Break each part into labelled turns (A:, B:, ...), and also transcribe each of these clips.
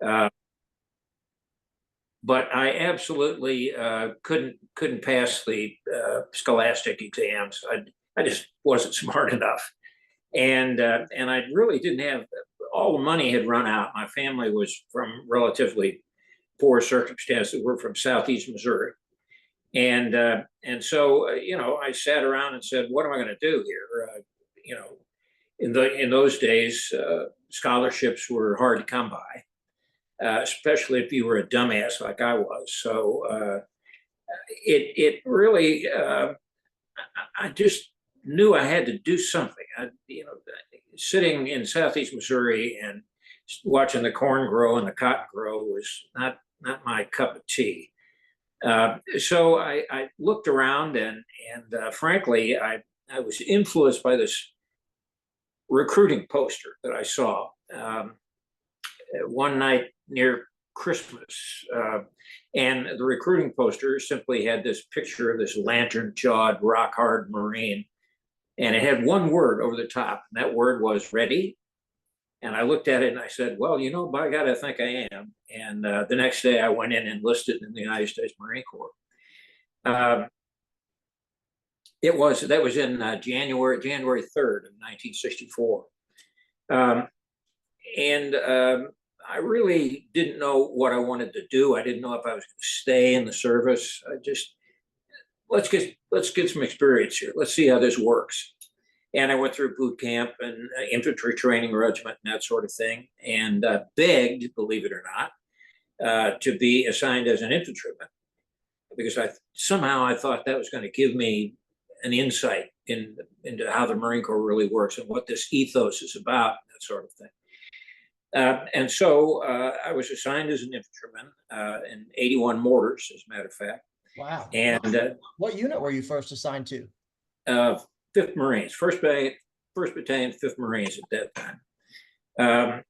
A: Uh, but I absolutely couldn't pass the scholastic exams. I just wasn't smart enough, and I really didn't have all the money had run out. My family was from relatively poor circumstances. We're from southeast Missouri, and so I sat around and said, "What am I going to do here?" In those days, scholarships were hard to come by, especially if you were a dumbass like I was. So it really, I just knew I had to do something. Sitting in southeast Missouri and watching the corn grow and the cotton grow was not my cup of tea. So I looked around and frankly, I was influenced by this recruiting poster that I saw one night near Christmas. And the recruiting poster simply had this picture of this lantern-jawed, rock-hard Marine. And it had one word over the top, and that word was ready. And I looked at it and I said, well, by God, I think I am. And the next day I went in and enlisted in the United States Marine Corps. That was in January 3rd of 1964. I really didn't know what I wanted to do. I didn't know if I was going to stay in the service. I just, let's get some experience here. Let's see how this works. And I went through boot camp and infantry training regiment and that sort of thing, and begged, believe it or not, to be assigned as an infantryman, because I thought that was going to give me an insight into how the Marine Corps really works and what this ethos is about, that sort of thing. And so I was assigned as an infantryman in 81 mortars, as a matter of fact.
B: Wow.
A: And
B: what unit were you first assigned to?
A: 5th Marines, 1st Battalion, 5th Marines at that time.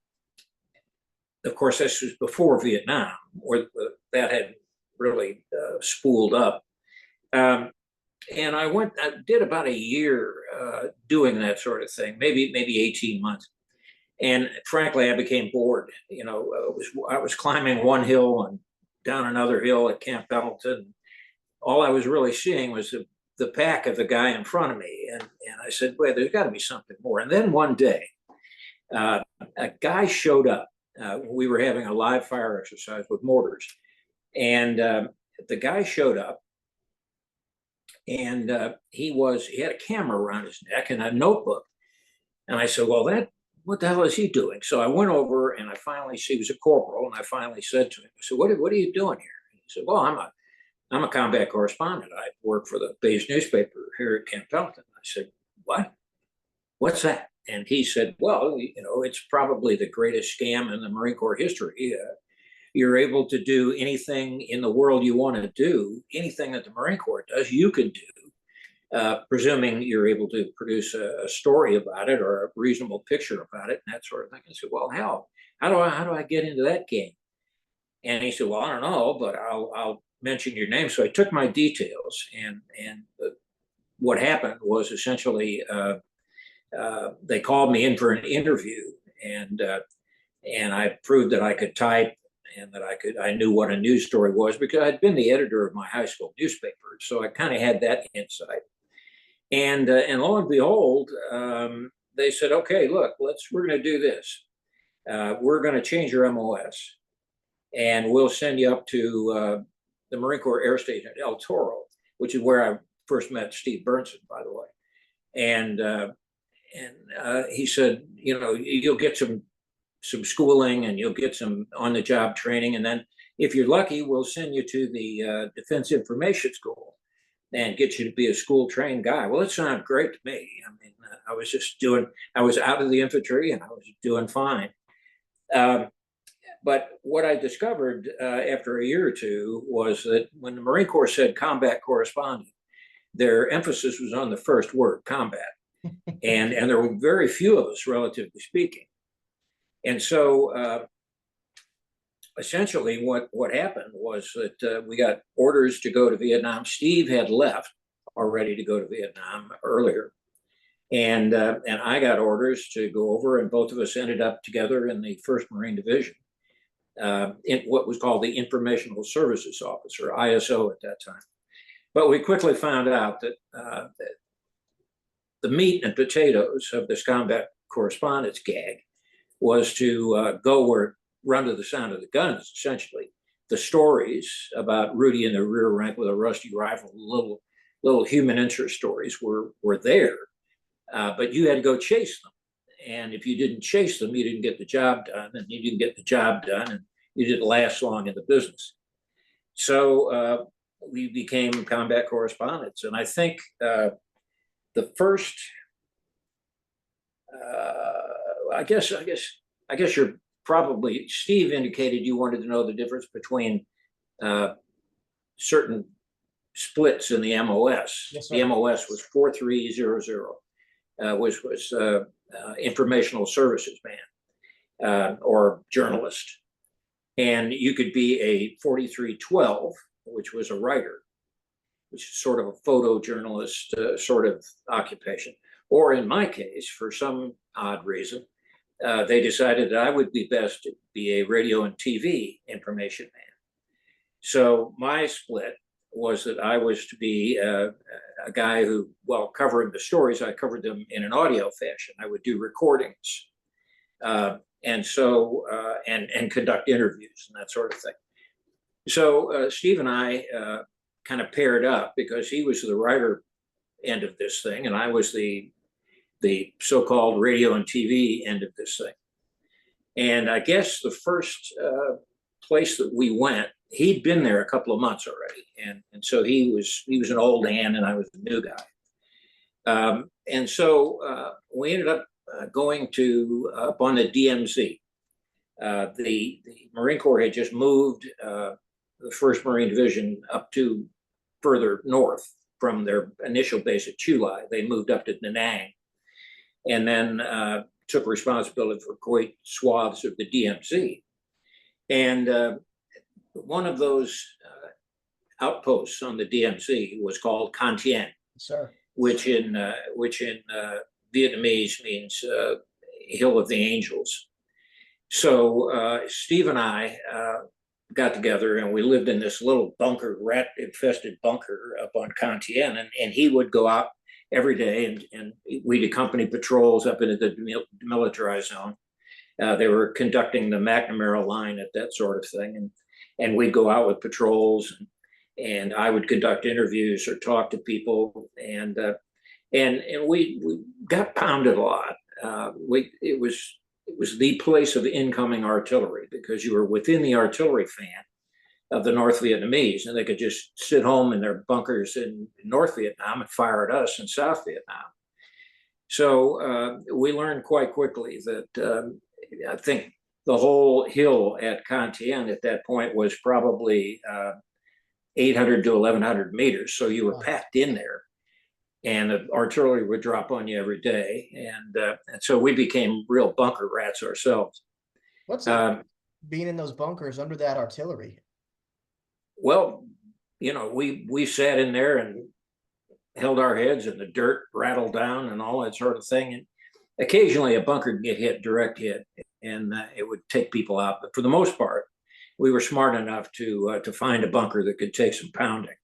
A: Of course, this was before Vietnam, where that had really spooled up. And I did about a year doing that sort of thing, maybe 18 months. And frankly, I became bored. I was climbing one hill and down another hill at Camp Pendleton. All I was really seeing was the back of the guy in front of me. And I said, wait, there's got to be something more. And then one day, a guy showed up. We were having a live fire exercise with mortars. And the guy showed up, and he had a camera around his neck and a notebook. And I said, well, what the hell is he doing? So I went over and he was a corporal, and I finally said to him, I said, what are you doing here? And he said, well, I'm a combat correspondent. I work for the base newspaper here at Camp Pendleton. I said, what? What's that? And he said, well, it's probably the greatest scam in the Marine Corps history. You're able to do anything in the world you want to do, anything that the Marine Corps does, you can do, presuming you're able to produce a story about it or a reasonable picture about it and that sort of thing. I said, well, hell, how do I get into that game? And he said, well, I don't know, but I'll mention your name. So I took my details, and what happened was essentially they called me in for an interview, and I proved that I could type and that I knew what a news story was, because I'd been the editor of my high school newspaper, so I kind of had that insight. And lo and behold, they said, okay, look, we're going to do this. We're going to change your MOS, and we'll send you up to the Marine Corps Air Station at El Toro, which is where I first met Steve Bernston, by the way. And he said, you'll get some schooling, and you'll get some on-the-job training, and then if you're lucky, we'll send you to the Defense Information School and get you to be a school-trained guy. Well, it sounded great to me. I mean, I was out of the infantry, and I was doing fine. But what I discovered after a year or two was that when the Marine Corps said combat correspondent, their emphasis was on the first word, combat. and there were very few of us, relatively speaking. And so essentially what happened was that we got orders to go to Vietnam. Steve had left already to go to Vietnam earlier. And I got orders to go over, and both of us ended up together in the 1st Marine Division. in what was called the Informational Services Office, or ISO at that time. But we quickly found out that the meat and potatoes of this combat correspondence gag was to go where, run to the sound of the guns, essentially. The stories about Rudy in the rear rank with a rusty rifle, little human interest stories were there, but you had to go chase them. And if you didn't chase them, you didn't get the job done, and you didn't get the job done, and you didn't last long in the business. So we became combat correspondents, and I think the first, I guess you're probably, Steve indicated you wanted to know the difference between certain splits in the MOS.
B: Yes, sir.
A: The MOS was 4300, which was informational services man or journalist. And you could be a 4312, which was a writer, which is sort of a photojournalist sort of occupation. Or in my case, for some odd reason, they decided that I would be best to be a radio and TV information man. So my split was that I was to be a guy who, while covering the stories, I covered them in an audio fashion. I would do recordings, and conduct interviews and that sort of thing. So Steve and I kind of paired up because he was the writer end of this thing, and I was the so-called radio and TV end of this thing. And I guess the first place that we went, he'd been there a couple of months already, and so he was an old hand and I was a new guy. And so we ended up going to up on the DMZ. The Marine Corps had just moved the 1st Marine Division up to further north from their initial base at Chulai. They moved up to Da Nang, and then took responsibility for great swaths of the DMZ. And one of those outposts on the DMZ was called Con Tien,
B: Sir.
A: which in Vietnamese means Hill of the Angels. So Steve and I got together, and we lived in this little bunker, rat-infested bunker up on Con Tien, and he would go out every day, and we'd accompany patrols up into the demilitarized zone. They were conducting the McNamara line at that sort of thing, and we'd go out with patrols, and I would conduct interviews or talk to people, and we got pounded a lot. It was the place of incoming artillery because you were within the artillery fan of the North Vietnamese, and they could just sit home in their bunkers in North Vietnam and fire at us in South Vietnam. So we learned quite quickly that I think the whole hill at Con Tien at that point was probably 800 to 1,100 meters. So you were packed in there, and the artillery would drop on you every day. And so we became real bunker rats ourselves.
B: What's it being in those bunkers under that artillery?
A: Well, you know, we sat in there and held our heads, and the dirt rattled down and all that sort of thing. And occasionally a bunker would get hit, direct hit, and it would take people out. But for the most part, we were smart enough to find a bunker that could take some pounding.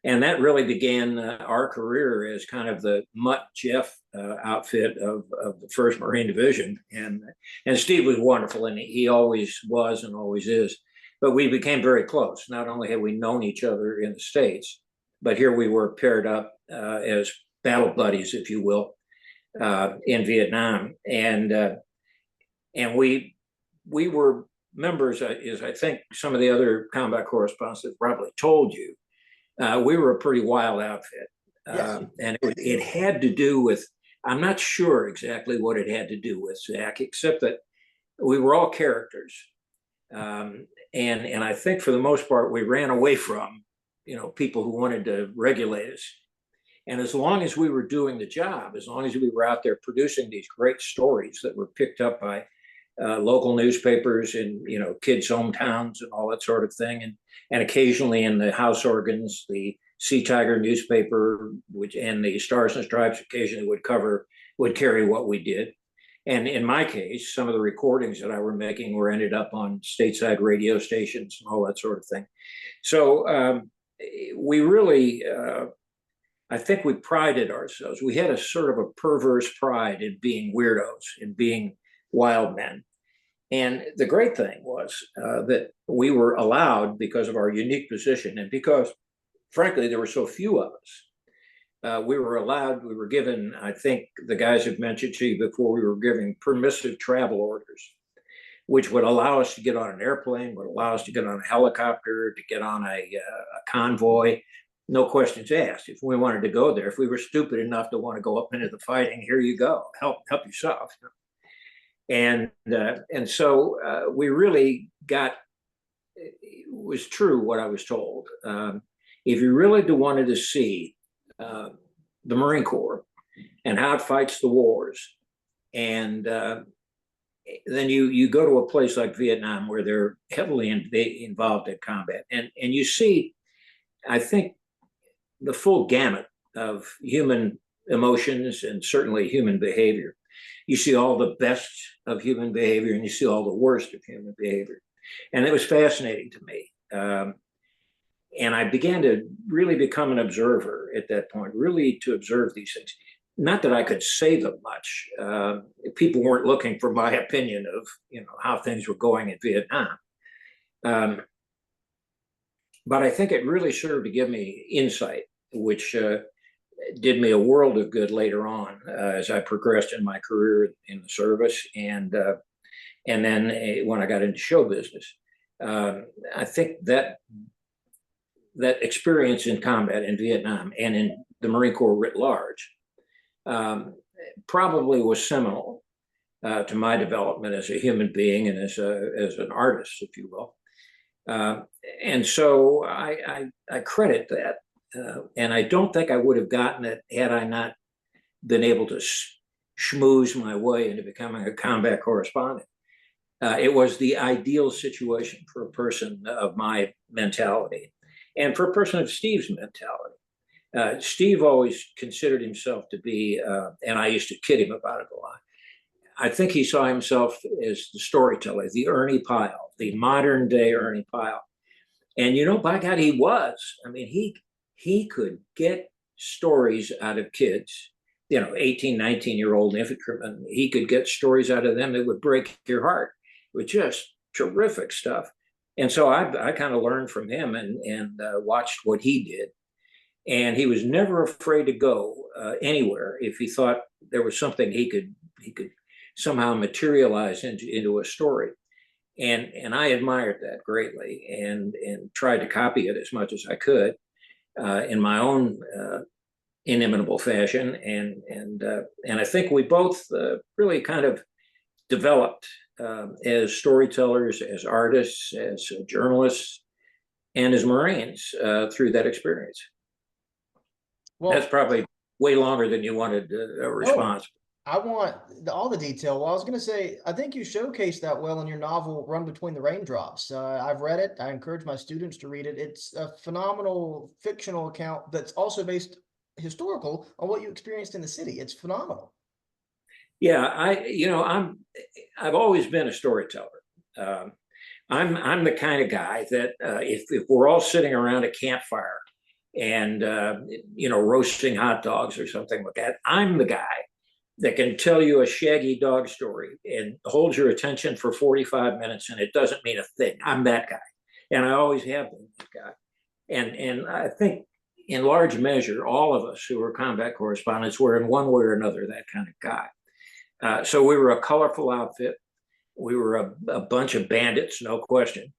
A: And that really began our career as kind of the Mutt Jeff outfit of the 1st Marine Division. And Steve was wonderful, and he always was and always is. But we became very close. Not only had we known each other in the States, but here we were paired up as battle buddies, if you will, in Vietnam. And we were members, as I think some of the other combat correspondents have probably told you. We were a pretty wild outfit.
B: Yes.
A: And it had to do with, I'm not sure exactly what it had to do with, Zach, except that we were all characters. And I think for the most part, we ran away from, people who wanted to regulate us. And as long as we were doing the job, as long as we were out there producing these great stories that were picked up by local newspapers in, kids' hometowns and all that sort of thing, and occasionally in the house organs, the Sea Tiger newspaper, and the Stars and Stripes occasionally would carry what we did. And in my case, some of the recordings that I were making were ended up on stateside radio stations and all that sort of thing. So we really, I think we prided ourselves. We had a sort of a perverse pride in being weirdos, in being wild men. And the great thing was that we were allowed, because of our unique position and because, frankly, there were so few of us, we were given, I think the guys have mentioned to you before, we were given permissive travel orders, which would allow us to get on an airplane, would allow us to get on a helicopter, to get on a convoy, no questions asked. If we wanted to go there, if we were stupid enough to want to go up into the fighting, here you go, help yourself. And so we really got, it was true what I was told. If you really wanted to see the Marine Corps and how it fights the wars, and then you go to a place like Vietnam where they're heavily involved in combat, and you see, I think, the full gamut of human emotions and certainly human behavior. You see all the best of human behavior and you see all the worst of human behavior. And it was fascinating to me. And I began to really become an observer at that point, really to observe these things. Not that I could say them much. People weren't looking for my opinion of, how things were going in Vietnam. But I think it really served to give me insight, which did me a world of good later on as I progressed in my career in the service, and then when I got into show business. I think that experience in combat in Vietnam and in the Marine Corps writ large probably was seminal to my development as a human being and as an artist, if you will. And so I credit that. And I don't think I would have gotten it had I not been able to schmooze my way into becoming a combat correspondent. It was the ideal situation for a person of my mentality and for a person of Steve's mentality. Steve always considered himself to be, and I used to kid him about it a lot, I think he saw himself as the storyteller, the Ernie Pyle, the modern day Ernie Pyle. And by God, he was. I mean, he could get stories out of kids, 18, 19-year-old infantrymen. He could get stories out of them that would break your heart. It was just terrific stuff. And so I kind of learned from him and watched what he did. And he was never afraid to go anywhere if he thought there was something he could somehow materialize into a story. And I admired that greatly and tried to copy it as much as I could in my own inimitable fashion. And I think we both really kind of developed as storytellers, as artists, as journalists, and as Marines through that experience. Well, that's probably way longer than you wanted a response.
B: I want all the detail. Well, I was going to say, I think you showcased that well in your novel, Run Between the Raindrops. I've read it. I encourage my students to read it. It's a phenomenal fictional account that's also based historical on what you experienced in the city. It's phenomenal.
A: Yeah, I've always been a storyteller. I'm the kind of guy that if we're all sitting around a campfire and roasting hot dogs or something like that, I'm the guy that can tell you a shaggy dog story and hold your attention for 45 minutes and it doesn't mean a thing. I'm that guy. And I always have been that guy. And I think in large measure, all of us who are combat correspondents were in one way or another that kind of guy. So we were a colorful outfit. We were a bunch of bandits, no question.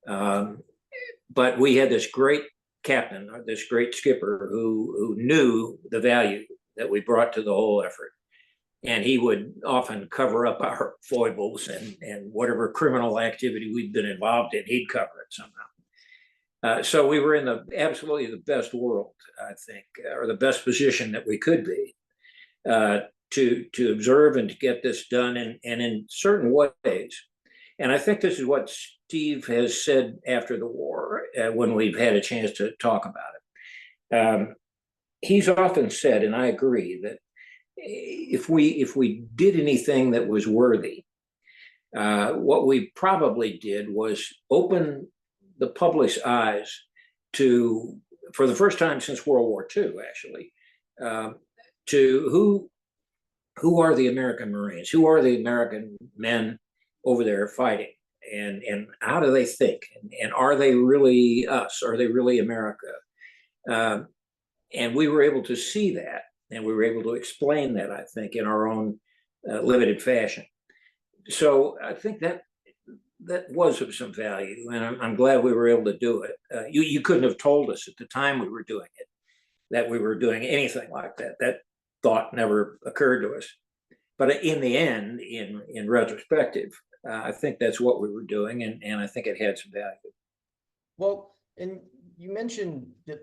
A: But we had this great captain, this great skipper who knew the value that we brought to the whole effort. And he would often cover up our foibles and whatever criminal activity we'd been involved in, he'd cover it somehow. So we were in absolutely the best world, I think, or the best position that we could be to observe and to get this done and in certain ways. And I think this is what Steve has said after the war when we've had a chance to talk about it. He's often said, and I agree, that if we did anything that was worthy, what we probably did was open the public's eyes to, for the first time since World War II, actually, to who are the American Marines? Who are the American men over there fighting? And how do they think? And are they really us? Are they really America? And we were able to see that, and we were able to explain that, I think, in our own limited fashion. So I think that was of some value, and I'm glad we were able to do it. You couldn't have told us at the time we were doing it that we were doing anything like that. That thought never occurred to us. But in the end, in retrospective, I think that's what we were doing, and I think it had some value.
B: Well, and you mentioned that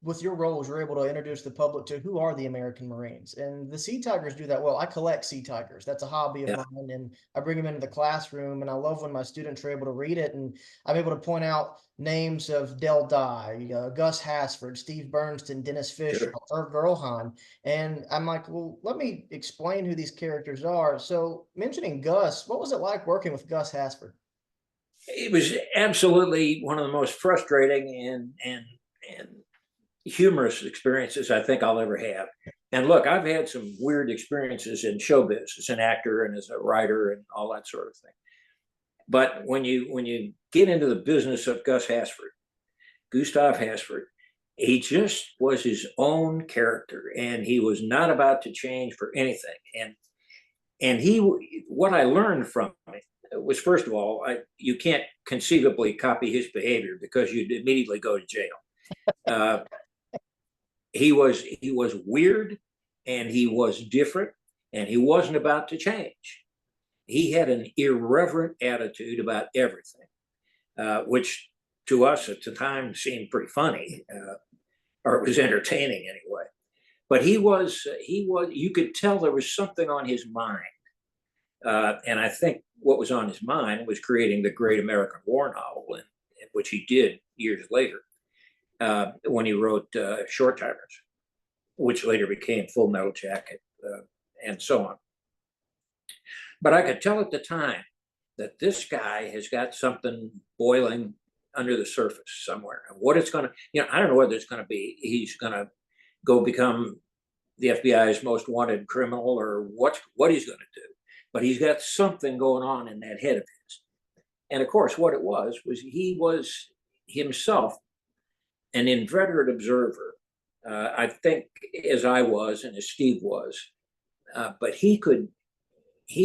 B: with your roles, you're able to introduce the public to who are the American Marines. And the Sea Tigers do that well. I collect Sea Tigers. That's a hobby of mine. And I bring them into the classroom. And I love when my students are able to read it. And I'm able to point out names of Del Dye, Gus Hasford, Steve Bernston, Dennis Fisher, Gerheim. And I'm like, well, let me explain who these characters are. So mentioning Gus, what was it like working with Gus Hasford?
A: It was absolutely one of the most frustrating and humorous experiences I think I'll ever have. And look, I've had some weird experiences in showbiz as an actor and as a writer and all that sort of thing. But when you get into the business of Gus Hasford, Gustav Hasford, he just was his own character, and he was not about to change for anything. And what I learned from it was, first of all, you can't conceivably copy his behavior because you'd immediately go to jail. He was weird, and he was different, and he wasn't about to change. He had an irreverent attitude about everything, which to us at the time seemed pretty funny, or it was entertaining anyway. But he was, you could tell there was something on his mind. And I think what was on his mind was creating the Great American War novel, which he did years later, when he wrote Short Timers, which later became Full Metal Jacket, and so on. But I could tell at the time that this guy has got something boiling under the surface somewhere. And what it's going to, I don't know whether it's going to be, he's going to go become the FBI's most wanted criminal, or what he's going to do. But he's got something going on in that head of his. And of course, what it was he was himself an inveterate observer, I think, as I was and as Steve was. But he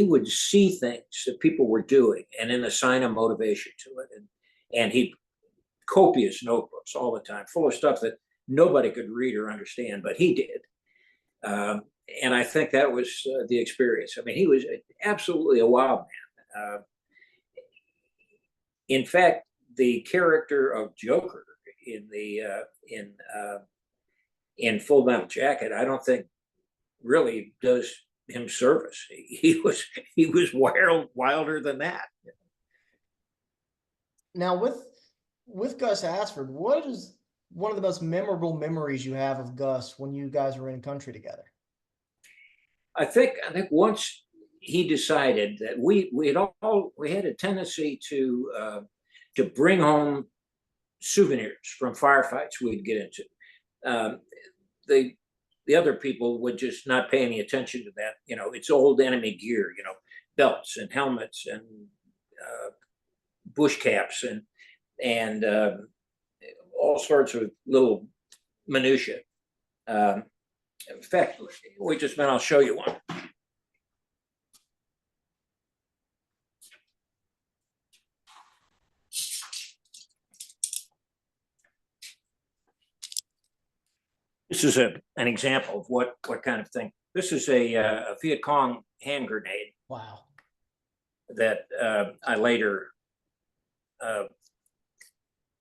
A: would see things that people were doing and then assign a motivation to it. And he copious notebooks all the time, full of stuff that nobody could read or understand, but he did. And I think that was the experience. I mean, he was absolutely a wild man. In fact, the character of Joker in Full Metal Jacket, I don't think really does him service. He was wilder than that.
B: Now, with Gus Hasford, what is one of the most memorable memories you have of Gus when you guys were in country together?
A: I think once he decided that we had a tendency to bring home souvenirs from firefights we'd get into. The other people would just not pay any attention to that. It's old enemy gear, belts and helmets and bush caps and all sorts of little minutia. In fact, wait just a minute, I'll show you one. This is an example of what kind of thing. This is a Viet Cong hand grenade.
B: Wow. That
A: I later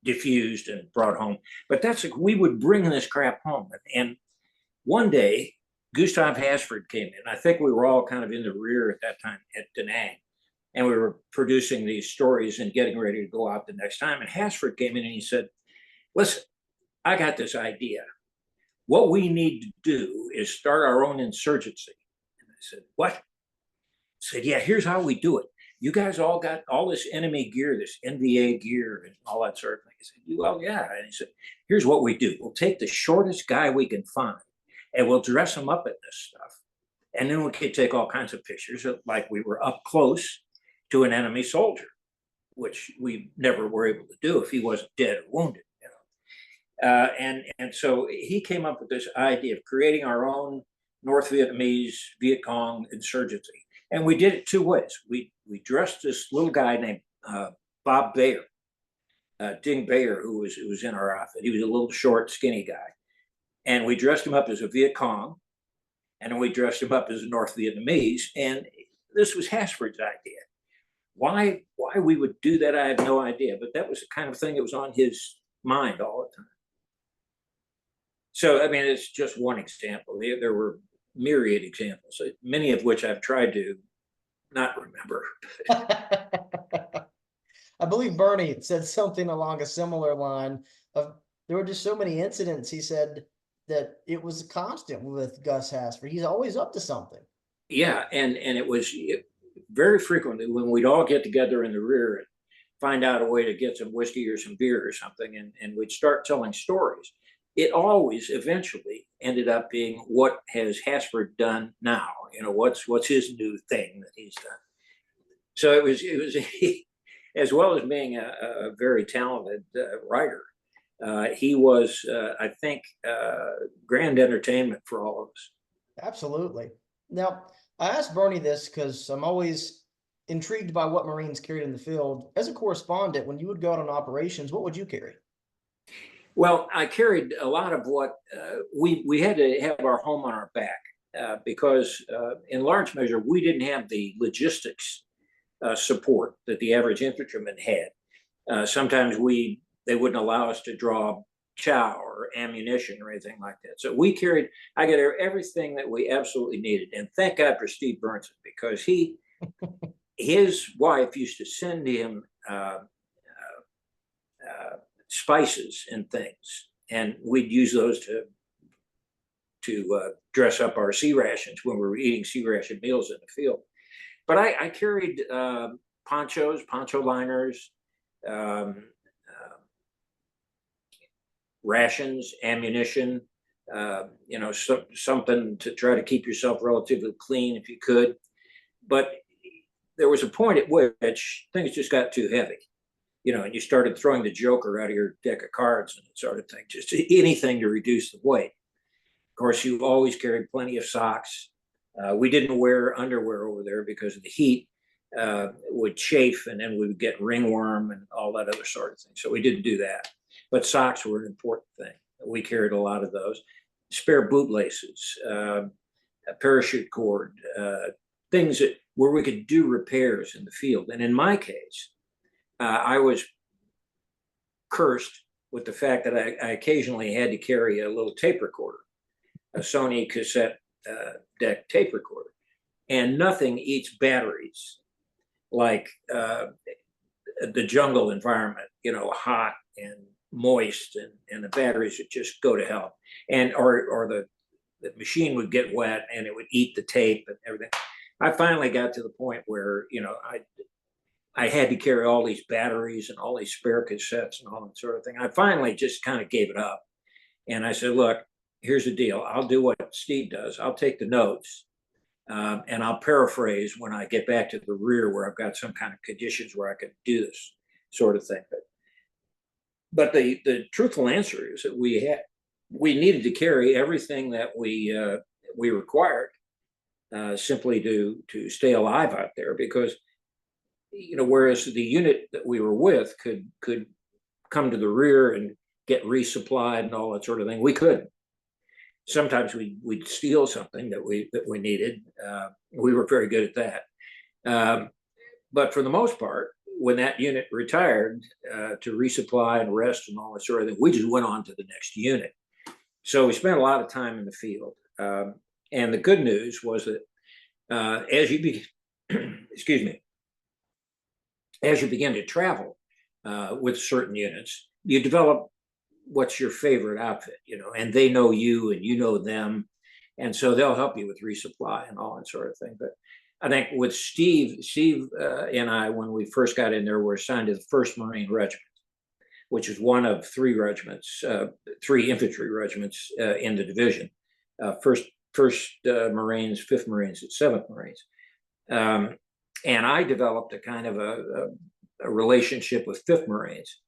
A: diffused and brought home. But we would bring this crap home. And one day, Gustav Hasford came in. I think we were all kind of in the rear at that time at Da Nang. And we were producing these stories and getting ready to go out the next time. And Hasford came in and he said, listen, I got this idea. what we need to do is start our own insurgency. And I said, what? I said, yeah, here's how we do it. You guys all got all this enemy gear, this NVA gear and all that sort of thing. I said, well, yeah. And he said, here's what we do. We'll take the shortest guy we can find and we'll dress him up in this stuff. And then we could take all kinds of pictures of, like we were up close to an enemy soldier, which we never were able to do if he wasn't dead or wounded. And so he came up with this idea of creating our own North Vietnamese Viet Cong insurgency. And we did it two ways. We dressed this little guy named Bob Bayer, Ding Bayer, who was in our outfit. He was a little short, skinny guy. And we dressed him up as a Viet Cong, and then we dressed him up as a North Vietnamese. And this was Hasford's idea. Why we would do that, I have no idea. But that was the kind of thing that was on his mind all the time. So, I mean, it's just one example. There were myriad examples, many of which I've tried to not remember.
B: I believe Bernie said something along a similar line of there were just so many incidents. He said that it was constant with Gus Hasford. He's always up to something.
A: Yeah, and it was very frequently when we'd all get together in the rear and find out a way to get some whiskey or some beer or something, and we'd start telling stories. It always eventually ended up being, what has Hasford done now? You know, what's his new thing that he's done? So it was as well as being a very talented writer, he was, I think, grand entertainment for all of us.
B: Absolutely. Now, I asked Bernie this because I'm always intrigued by what Marines carried in the field. As a correspondent, when you would go out on operations, what would you carry?
A: Well, I carried a lot of what we had to have our home on our back because in large measure, we didn't have the logistics support that the average infantryman had. Sometimes they wouldn't allow us to draw chow or ammunition or anything like that. So I got everything that we absolutely needed. And thank God for Steve Bernston, because his wife used to send him spices and things, and we'd use those to dress up our sea rations when we were eating sea ration meals in the field. But I carried ponchos, poncho liners, rations, ammunition, something to try to keep yourself relatively clean if you could. But there was a point at which things just got too heavy. And you started throwing the joker out of your deck of cards and that sort of thing, just anything to reduce the weight. Of course, you always carried plenty of socks. We didn't wear underwear over there because of the heat would chafe, and then we would get ringworm and all that other sort of thing. So we didn't do that. But socks were an important thing. We carried a lot of those. Spare bootlaces, a parachute cord, things where we could do repairs in the field. And in my case, I was cursed with the fact that I occasionally had to carry a little tape recorder, a Sony cassette deck tape recorder. And nothing eats batteries like the jungle environment, hot and moist, and the batteries would just go to hell. And or the machine would get wet and it would eat the tape and everything. I finally got to the point where, I had to carry all these batteries and all these spare cassettes and all that sort of thing. I finally just kind of gave it up. And I said, look, here's the deal. I'll do what Steve does. I'll take the notes and I'll paraphrase when I get back to the rear where I've got some kind of conditions where I could do this sort of thing. But the truthful answer is that we needed to carry everything that we required simply to stay alive out there, because whereas the unit that we were with could come to the rear and get resupplied and all that sort of thing, we couldn't. Sometimes we'd steal something that we needed. We were very good at that. But for the most part, when that unit retired to resupply and rest and all that sort of thing, we just went on to the next unit. So we spent a lot of time in the field. And the good news was that as you begin to travel with certain units, you develop what's your favorite outfit, and they know you and you know them. And so they'll help you with resupply and all that sort of thing. But I think with Steve and I, when we first got in there, were assigned to the 1st Marine Regiment, which is one of 3 regiments, 3 infantry regiments in the division. First Marines, 5th Marines, and 7th Marines. And I developed a kind of a relationship with 5th Marines.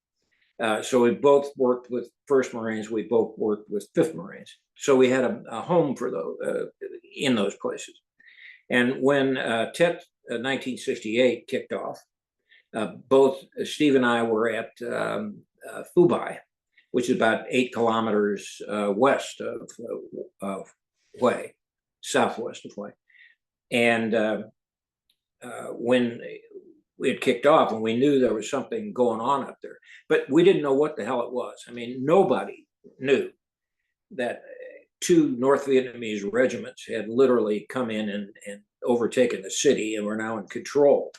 A: So we both worked with 1st Marines. We both worked with 5th Marines. So we had a home for those in those places. And when TET 1968 kicked off, both Steve and I were at Fubai, which is about 8 kilometers west of Hue, southwest of Hue. And when it kicked off, and we knew there was something going on up there, but we didn't know what the hell it was. I mean, nobody knew that 2 North Vietnamese regiments had literally come in and overtaken the city and were now in control.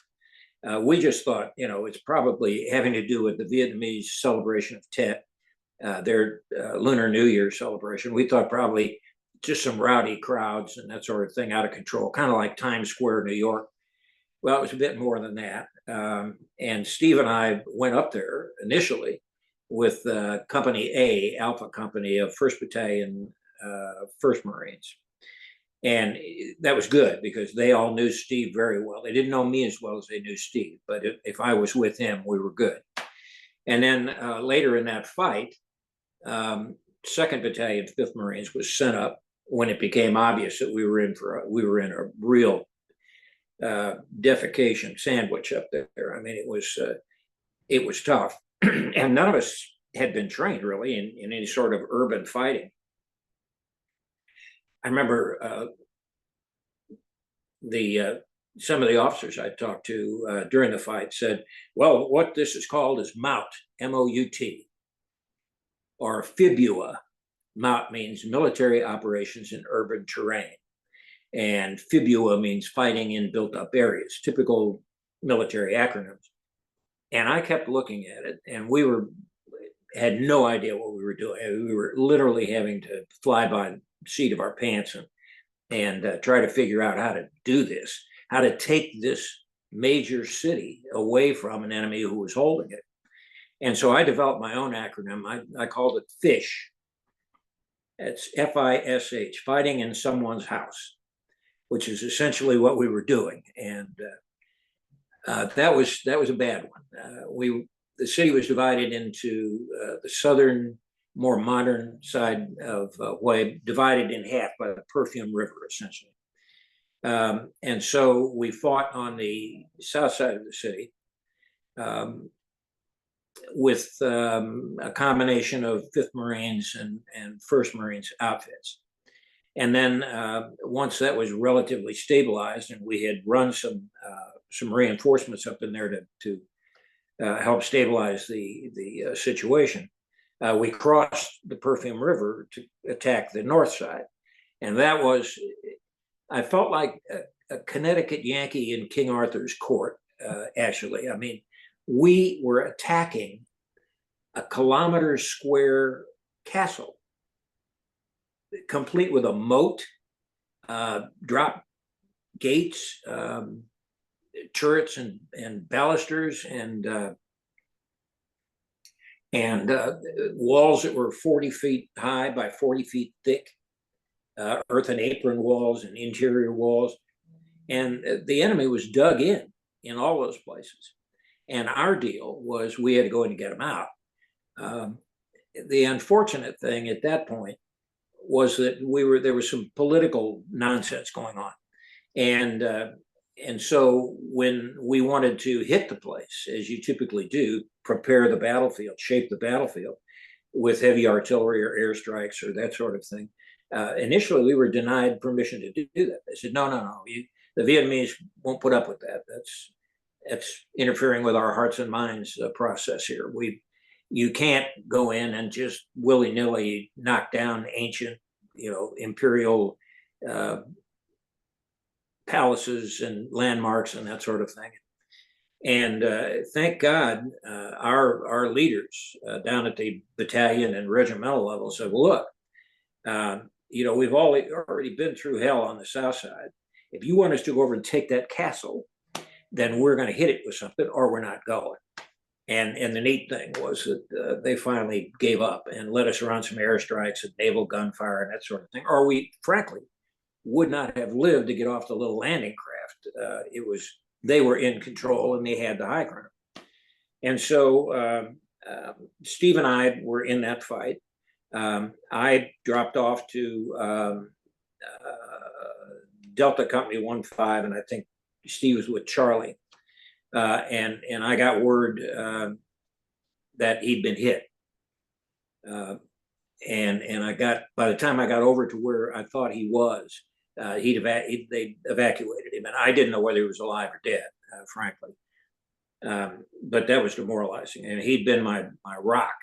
A: We just thought, it's probably having to do with the Vietnamese celebration of Tet, their Lunar New Year celebration. We thought probably just some rowdy crowds and that sort of thing, out of control, kind of like Times Square, New York. Well, it was a bit more than that. And Steve and I went up there initially with Company A, Alpha Company of 1st Battalion, 1st Marines. And that was good because they all knew Steve very well. They didn't know me as well as they knew Steve, but if I was with him, we were good. And then later in that fight, 2nd Battalion, 5th Marines was sent up when it became obvious that we were in a real defecation sandwich up there. I mean, it was tough, and none of us had been trained really in any sort of urban fighting. I remember some of the officers I talked to during the fight said, well, what this is called is MOUT, M-O-U-T, or FIBUA. MOUT means military operations in urban terrain. And FIBUA means fighting in built-up areas, typical military acronyms. And I kept looking at it, and we had no idea what we were doing. We were literally having to fly by the seat of our pants and try to figure out how to do this, how to take this major city away from an enemy who was holding it. And so I developed my own acronym. I called it FISH. It's F-I-S-H, fighting in someone's house, which is essentially what we were doing. And that was a bad one. The city was divided into the southern, more modern side of Hue, divided in half by the Perfume River, essentially. And so we fought on the south side of the city with a combination of 5th Marines and 1st Marines outfits. And then once that was relatively stabilized and we had run some reinforcements up in there to help stabilize the situation, we crossed the Perfume River to attack the north side. And that was, I felt like a Connecticut Yankee in King Arthur's court, actually. I mean, we were attacking a kilometer square castle, complete with a moat, drop gates, turrets and balusters, and walls that were 40 feet high by 40 feet thick, earthen apron walls and interior walls. And the enemy was dug in all those places. And our deal was we had to go in and get them out. The unfortunate thing at that point was that there was some political nonsense going on. And so when we wanted to hit the place, as you typically do, prepare the battlefield, shape the battlefield with heavy artillery or airstrikes or that sort of thing, initially we were denied permission to do that. They said, no, the Vietnamese won't put up with that. That's interfering with our hearts and minds process here. You can't go in and just willy-nilly knock down ancient, imperial palaces and landmarks and that sort of thing. And thank God, our leaders down at the battalion and regimental level said, well, look, we've already been through hell on the south side. If you want us to go over and take that castle, then we're going to hit it with something, or we're not going. And the neat thing was that they finally gave up and let us run some airstrikes and naval gunfire and that sort of thing, or we frankly would not have lived to get off the little landing craft. They were in control and they had the high ground. And so Steve and I were in that fight. I dropped off to Delta Company 1-5, and I think Steve was with Charlie. And I got word that he'd been hit. And I got, by the time I got over to where I thought he was, they evacuated him, and I didn't know whether he was alive or dead, frankly. But that was demoralizing, and he'd been my rock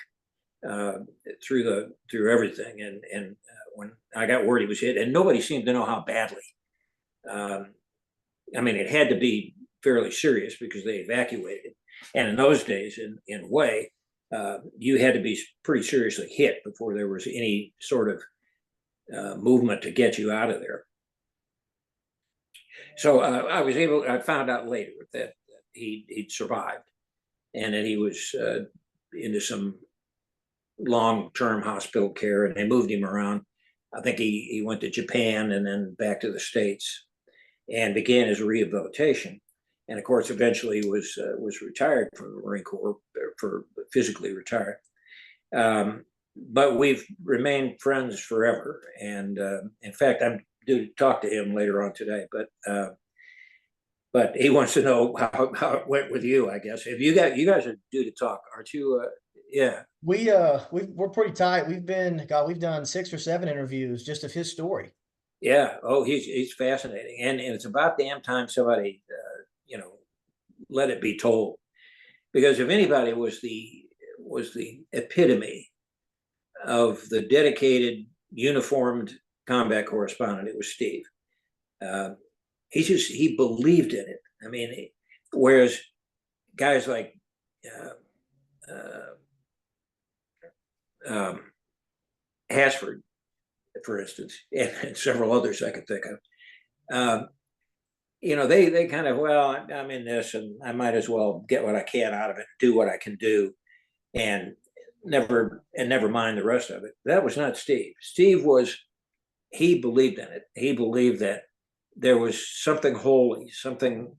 A: through everything. And when I got word he was hit, and nobody seemed to know how badly. I mean, it had to be fairly serious because they evacuated. And in those days, in a way, you had to be pretty seriously hit before there was any sort of movement to get you out of there. So I found out later that he'd survived, and that he was into some long-term hospital care, and they moved him around. I think he went to Japan and then back to the States and began his rehabilitation. And of course, eventually was retired from the Marine Corps, for physically retired. But we've remained friends forever. And in fact, I'm due to talk to him later on today. But he wants to know how it went with you, I guess. If you guys are due to talk, aren't you? Yeah.
B: We're pretty tight. We've done 6 or 7 interviews just of his story.
A: Yeah. Oh, he's fascinating, and it's about damn time somebody let it be told, because if anybody was the epitome of the dedicated, uniformed combat correspondent, it was Steve. He believed in it. I mean, whereas guys like Hasford, for instance, and several others I could think of, they kind of, well, I'm in this and I might as well get what I can out of it, do what I can do, and never mind the rest of it. That was not Steve. He believed in it. He believed that there was something holy, something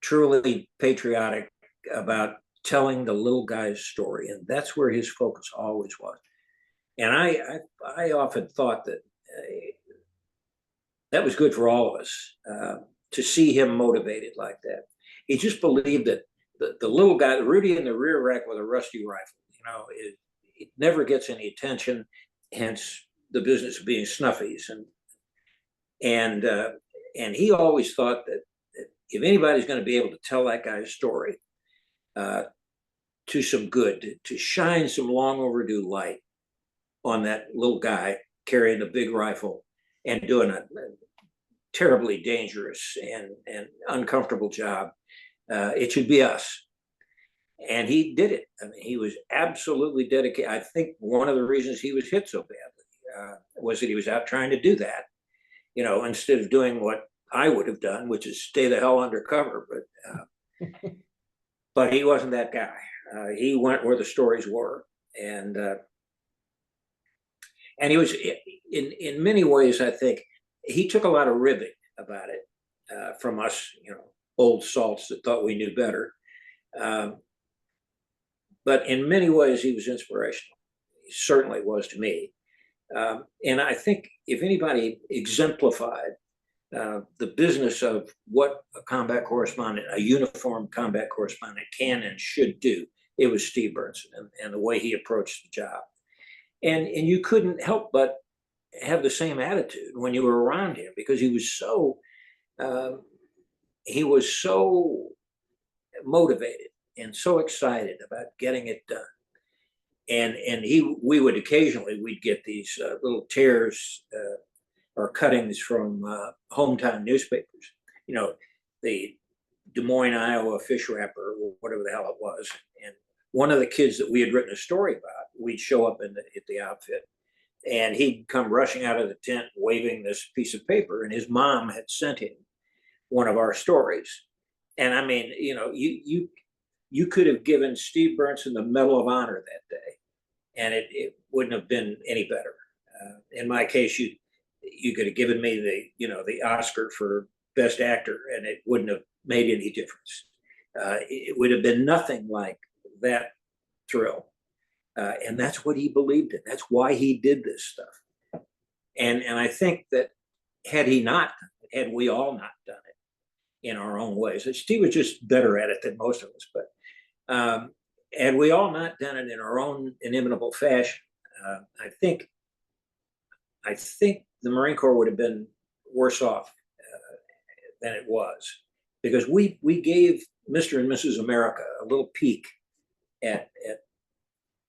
A: truly patriotic about telling the little guy's story, and that's where his focus always was. And I often thought that that was good for all of us, to see him motivated like that. He just believed that the little guy, Rudy in the rear rack with a rusty rifle, it never gets any attention, hence the business of being snuffies. And he always thought that if anybody's going to be able to tell that guy's story to some good, to shine some long overdue light on that little guy carrying a big rifle and doing a terribly dangerous and uncomfortable job, it should be us. And he did it. I mean, he was absolutely dedicated. I think one of the reasons he was hit so badly was that he was out trying to do that, instead of doing what I would have done, which is stay the hell undercover. But he wasn't that guy. He went where the stories were, and he was, in many ways, I think he took a lot of ribbing about it from us, old salts that thought we knew better. But in many ways, he was inspirational. He certainly was to me. And I think if anybody exemplified the business of what a combat correspondent, a uniformed combat correspondent, can and should do, it was Steve Bernston, and the way he approached the job. And you couldn't help but have the same attitude when you were around him, because he was so motivated and so excited about getting it done. And we would occasionally, we'd get these little tears or cuttings from hometown newspapers. The Des Moines, Iowa fish wrapper, or whatever the hell it was. And one of the kids that we had written a story about, we'd show up at the outfit, and he'd come rushing out of the tent waving this piece of paper, and his mom had sent him one of our stories. And I mean, you know, you could have given Steve Bernston the Medal of Honor that day, and it wouldn't have been any better. In my case, you could have given me the Oscar for Best Actor, and it wouldn't have made any difference. It would have been nothing like that thrill. And that's what he believed in. That's why he did this stuff. And I think that had we all not done it in our own ways, Steve was just better at it than most of us, but had we all not done it in our own inimitable fashion, I think the Marine Corps would have been worse off than it was, because we gave Mr. and Mrs. America a little peek at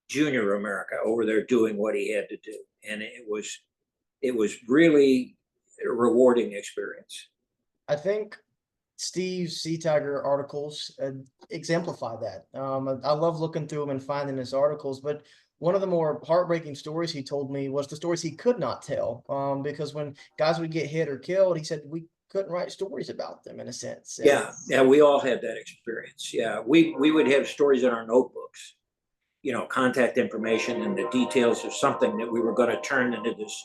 A: Junior America over there doing what he had to do, and it was really a rewarding experience.
B: I think Steve's Sea Tiger articles exemplify that. I love looking through them and finding his articles, but one of the more heartbreaking stories he told me was the stories he could not tell, because when guys would get hit or killed, he said we couldn't write stories about them, in a sense.
A: Yeah, we all had that experience. Yeah, we would have stories in our notebooks, you know, contact information and the details of something that we were going to turn into this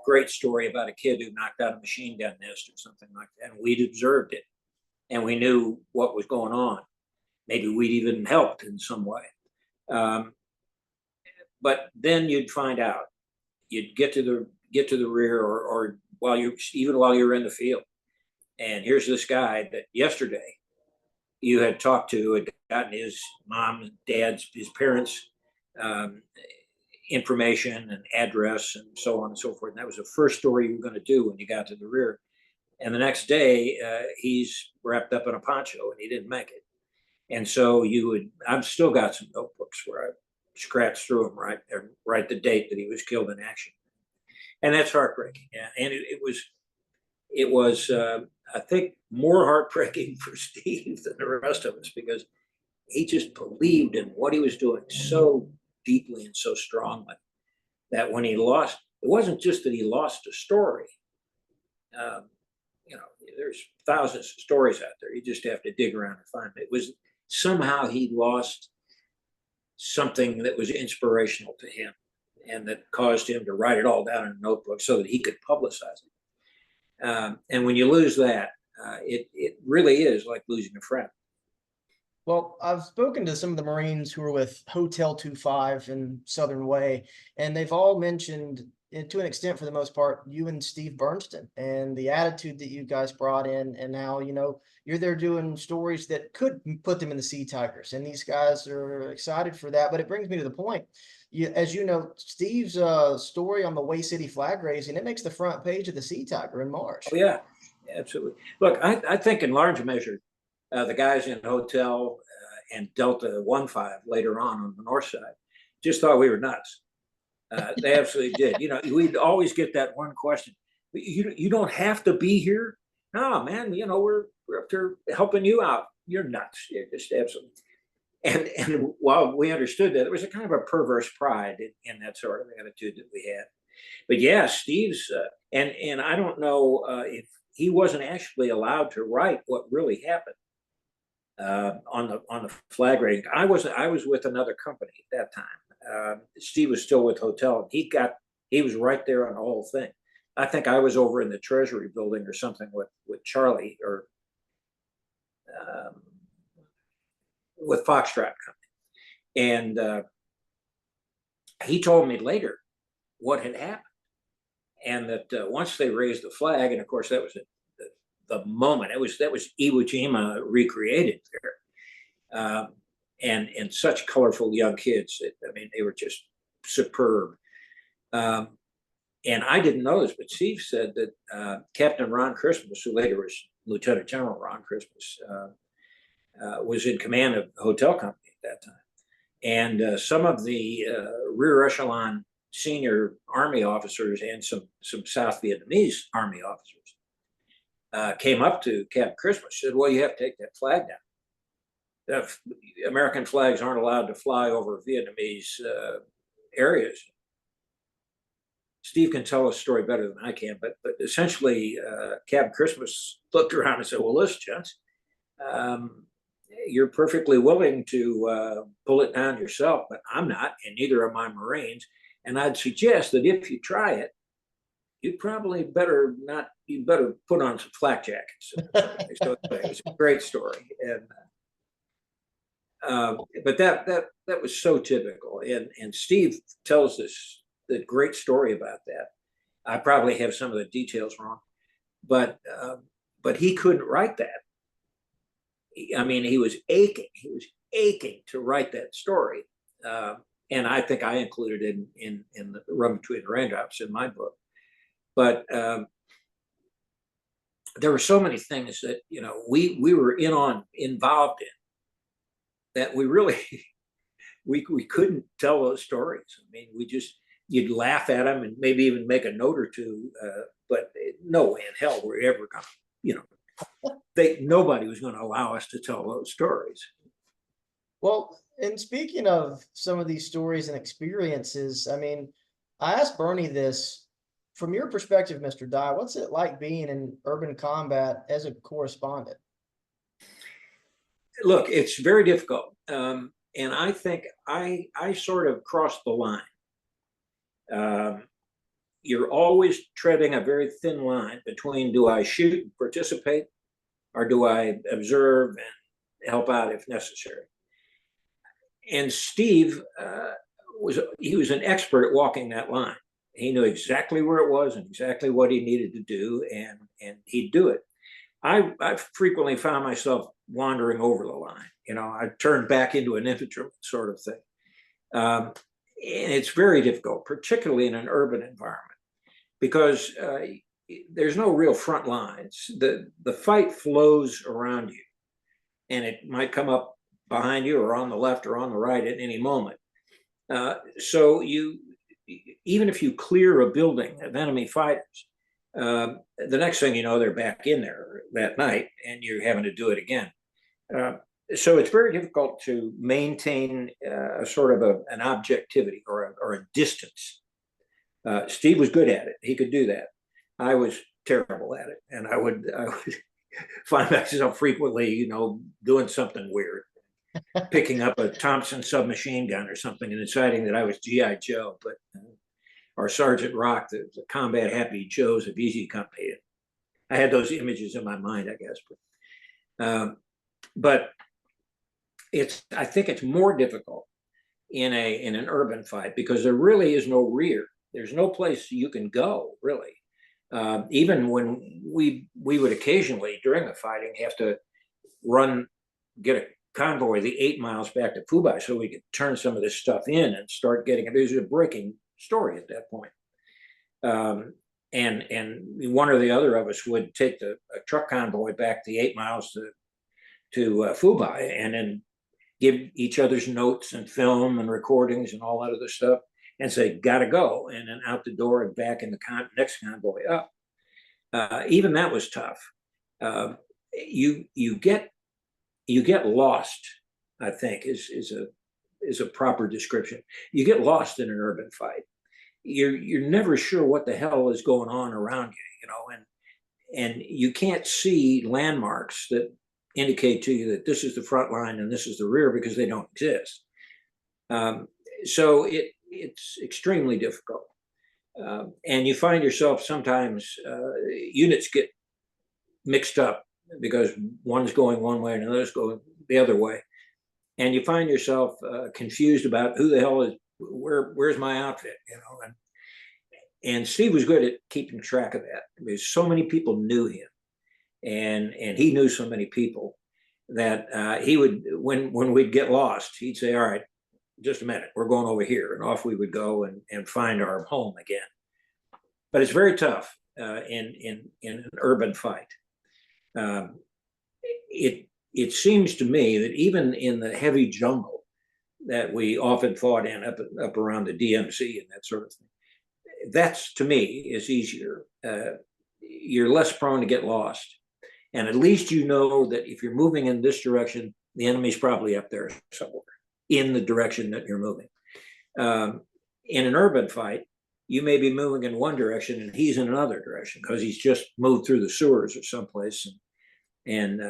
A: great story about a kid who knocked out a machine gun nest or something like that. And we'd observed it, and we knew what was going on. Maybe we'd even helped in some way. But then you'd find out. You'd get to the rear, or while you're in the field, and here's this guy that yesterday you had talked to, had gotten his mom, dad's, his parents' information and address and so on and so forth. And that was the first story you were going to do when you got to the rear. And the next day, he's wrapped up in a poncho and he didn't make it. And so I've still got some notebooks where I scratched through them, right, and write the date that he was killed in action. And that's heartbreaking. Yeah. And it was I think, more heartbreaking for Steve than the rest of us, because he just believed in what he was doing so deeply and so strongly that when he lost, it wasn't just that he lost a story. You know, there's thousands of stories out there. You just have to dig around and find them. It was somehow he lost something that was inspirational to him and that caused him to write it all down in a notebook so that he could publicize it. And when you lose that, it really is like losing a friend.
B: Well, I've spoken to some of the Marines who are with Hotel 25 and Southern Way, and they've all mentioned, to an extent for the most part, you and Steve Bernston and the attitude that you guys brought in, and how, you know, you're there doing stories that could put them in the Sea Tigers, and these guys are excited for that. But it brings me to the point. As you know, Steve's story on the Way City flag raising, it makes the front page of the Sea Tiger in March.
A: Oh, yeah, absolutely. Look, I think in large measure, the guys in Hotel and Delta 15 later on the north side just thought we were nuts. They absolutely did. You know, we'd always get that one question: you don't have to be here. No, man. You know, we're up there helping you out. You're nuts. You're just absolutely. And while we understood that, there was a kind of a perverse pride in that sort of attitude that we had. But yeah, Steve's and I don't know if he wasn't actually allowed to write what really happened on the flag raising. I was with another company at that time. Steve was still with Hotel, and he was right there on the whole thing. I think I was over in the Treasury building or something with Charlie or with Foxtrot Company, and he told me later what had happened, and that once they raised the flag, and of course that was the moment. That was Iwo Jima recreated there, and such colorful young kids. I mean, they were just superb. And I didn't know this, but Steve said that Captain Ron Christmas, who later was Lieutenant General Ron Christmas, was in command of the Hotel Company at that time. And some of the rear echelon senior Army officers and some South Vietnamese Army officers came up to Camp Christmas, said, well, you have to take that flag down. American flags aren't allowed to fly over Vietnamese areas. Steve can tell a story better than I can, but essentially, Camp Christmas looked around and said, well, listen, gents, you're perfectly willing to pull it down yourself, but I'm not, and neither are my Marines. And I'd suggest that if you try it, you'd probably better not, you better put on some flak jackets. So it's a great story. And but that was so typical. And Steve tells this the great story about that. I probably have some of the details wrong, but he couldn't write that. I mean, he was aching to write that story. And I think I included it in the Run Between the Raindrops in my book. But there were so many things that, you know, we were involved in that we really, we couldn't tell those stories. I mean, you'd laugh at them and maybe even make a note or two, but no way in hell were we ever gonna, you know, nobody was gonna allow us to tell those stories.
B: Well, and speaking of some of these stories and experiences, I mean, I asked Bernie this from your perspective, Mr. Dye, what's it like being in urban combat as a correspondent?
A: Look, it's very difficult. And I think I sort of crossed the line. You're always treading a very thin line between do I shoot and participate or do I observe and help out if necessary? And Steve was an expert at walking that line. He knew exactly where it was and exactly what he needed to do, and he'd do it. I frequently found myself wandering over the line. You know, I turned back into an infantryman sort of thing. And it's very difficult, particularly in an urban environment, because there's no real front lines. The fight flows around you, and it might come up behind you or on the left or on the right at any moment. So even if you clear a building of enemy fighters, the next thing you know, they're back in there that night, and you're having to do it again. So it's very difficult to maintain a sort of an objectivity or a distance. Steve was good at it; he could do that. I was terrible at it, and I would find myself frequently, you know, doing something weird, picking up a Thompson submachine gun or something, and deciding that I was GI Joe, but or Sergeant Rock, the Combat Happy Joes of Easy Company. I had those images in my mind, I guess. But I think it's more difficult in an urban fight because there really is no rear. There's no place you can go, really. Even when we would occasionally during the fighting have to get a convoy the 8 miles back to Fubai so we could turn some of this stuff in and start getting it. It was a breaking story at that point. And one or the other of us would take a truck convoy back the 8 miles to Fubai and then give each other's notes and film and recordings and all that other stuff and say, gotta go. And then out the door and back in the next convoy up. Even that was tough. You get lost, I think is a proper description. You get lost in an urban fight. You're never sure what the hell is going on around you, you know, and you can't see landmarks that indicate to you that this is the front line and this is the rear because they don't exist. So it's extremely difficult. And you find yourself sometimes units get mixed up because one's going one way and another's going the other way. And you find yourself confused about who the hell is, where's my outfit, you know? And Steve was good at keeping track of that because so many people knew him, and he knew so many people that he would, when we'd get lost, he'd say, all right, just a minute, we're going over here. And off we would go and find our home again. But it's very tough in an urban fight. It seems to me that even in the heavy jungle that we often fought in up around the DMZ and that sort of thing, that's to me is easier. You're less prone to get lost. And at least you know that if you're moving in this direction, the enemy's probably up there somewhere in the direction that you're moving. In an urban fight, you may be moving in one direction and he's in another direction because he's just moved through the sewers or someplace and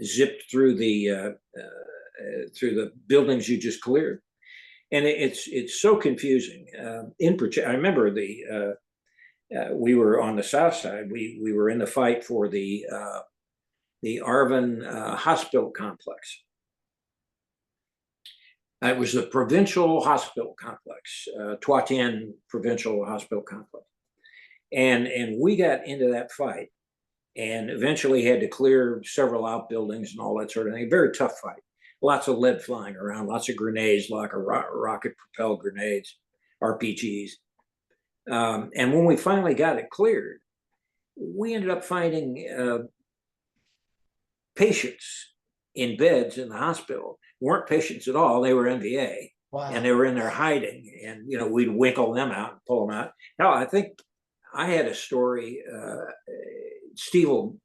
A: zipped through the buildings you just cleared. And it's so confusing. I remember we were on the south side. We were in the fight for the Arvin hospital complex. It was the provincial hospital complex, Tuatien Provincial Hospital Complex. And we got into that fight and eventually had to clear several outbuildings and all that sort of thing. Very tough fight. Lots of lead flying around, lots of grenades, like rocket propelled grenades, RPGs. And when we finally got it cleared, we ended up finding patients in beds in the hospital. Weren't patients at all. They were NVA. Wow. And they were in there hiding. And, we'd winkle them out and pull them out. Now, I think I had a story. Steve will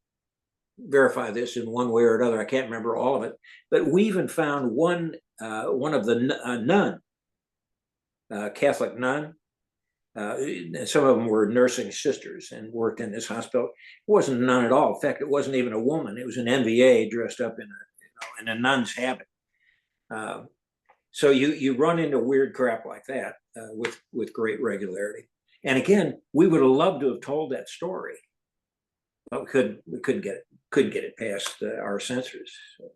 A: verify this in one way or another. I can't remember all of it. But we even found one of the nun, Catholic nun. Some of them were nursing sisters and worked in this hospital. It wasn't a nun at all. In fact, it wasn't even a woman. It was an NVA dressed up in a nun's habit. So you run into weird crap like that with great regularity. And again, we would have loved to have told that story, but we couldn't get it past our censors. So.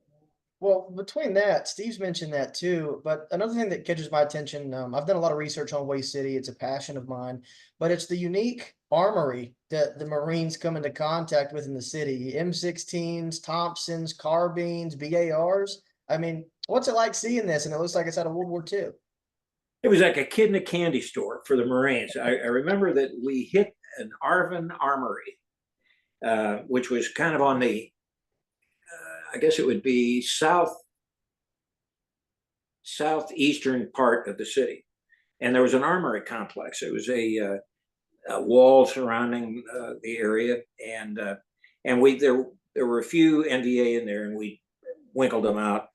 B: Well, between that, Steve's mentioned that too. But another thing that catches my attention, I've done a lot of research on Hue City. It's a passion of mine, but it's the unique armory that the Marines come into contact with in the city. M16s, Thompsons, carbines, BARs. I mean, what's it like seeing this? And it looks like it's out of World War II.
A: It was like a kid in a candy store for the Marines. I remember that we hit an Arvin armory, which was kind of on the, I guess it would be southeastern part of the city. And there was an armory complex. It was a wall surrounding the area. And there were a few NVA in there, and we winkled them out.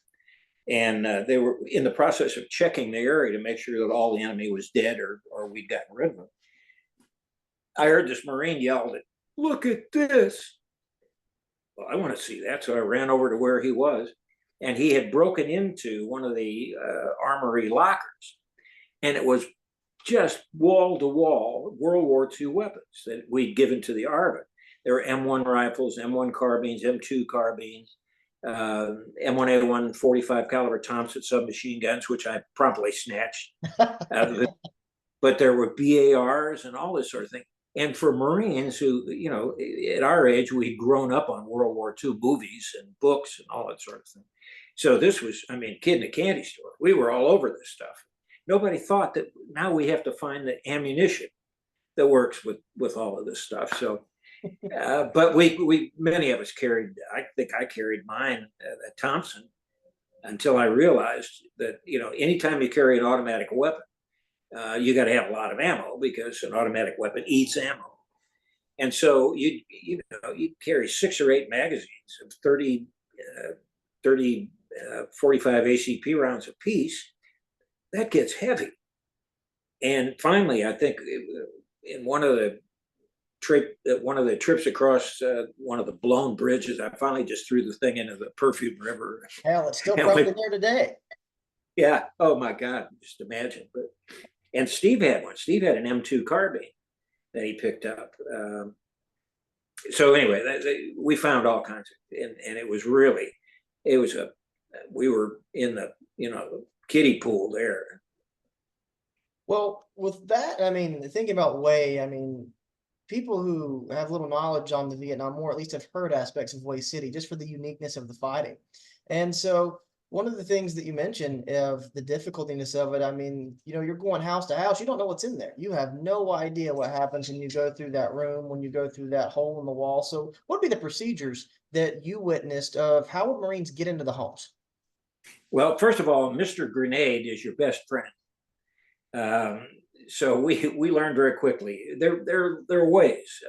A: And they were in the process of checking the area to make sure that all the enemy was dead or we'd gotten rid of them. I heard this Marine yelled, "Look at this." Well, I want to see that. So I ran over to where he was, and he had broken into one of the armory lockers. And it was just wall to wall World War II weapons that we'd given to the Arvin. There were M1 rifles, M1 carbines, M2 carbines, M1A1 45 caliber Thompson submachine guns, which I promptly snatched out of it. But there were BARs and all this sort of thing. And for Marines who, at our age, we'd grown up on World War II movies and books and all that sort of thing. So this was, kid in a candy store. We were all over this stuff. Nobody thought that now we have to find the ammunition that works with all of this stuff. So, but we many of us carried, I think I carried mine at Thompson until I realized that, anytime you carry an automatic weapon, you got to have a lot of ammo because an automatic weapon eats ammo. And so you carry 6 or 8 magazines of 30 45 ACP rounds a piece. That gets heavy. And finally, I think in one of the trips across one of the blown bridges, I finally just threw the thing into the Perfume River.
B: Hell, it's still probably there today.
A: Yeah. Oh my God. Just imagine. And Steve had one. Steve had an M2 carbine that he picked up. So anyway, we found all kinds of, and it was we were in the, kiddie pool there.
B: Well, with that, thinking about Hue, people who have little knowledge on the Vietnam War at least have heard aspects of Hue City just for the uniqueness of the fighting. And so one of the things that you mentioned of the difficultiness of it, you're going house to house, you don't know what's in there. You have no idea what happens when you go through that room, when you go through that hole in the wall. So what would be the procedures that you witnessed of how would Marines get into the homes?
A: Well, first of all, Mr. Grenade is your best friend. So we learned very quickly. There are ways.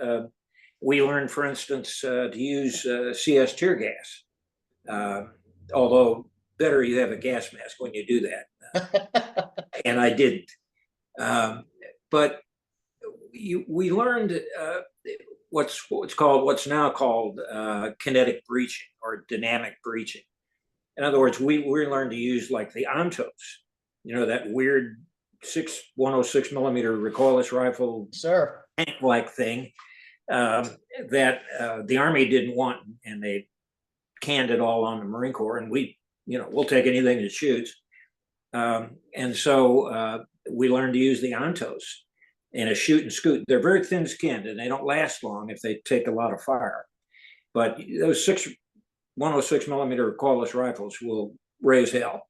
A: we learned, for instance, to use CS tear gas. Although better you have a gas mask when you do that. And I didn't. But we learned what's now called kinetic breaching or dynamic breaching. In other words, we learned to use like the untold, that weird 106 millimeter recoilless rifle,
B: sir,
A: tank-like thing that the Army didn't want, and they canned it all on the Marine Corps. And we'll take anything that shoots. And so we learned to use the Ontos and a shoot and scoot. They're very thin-skinned and they don't last long if they take a lot of fire. But those 106 millimeter recoilless rifles will raise hell.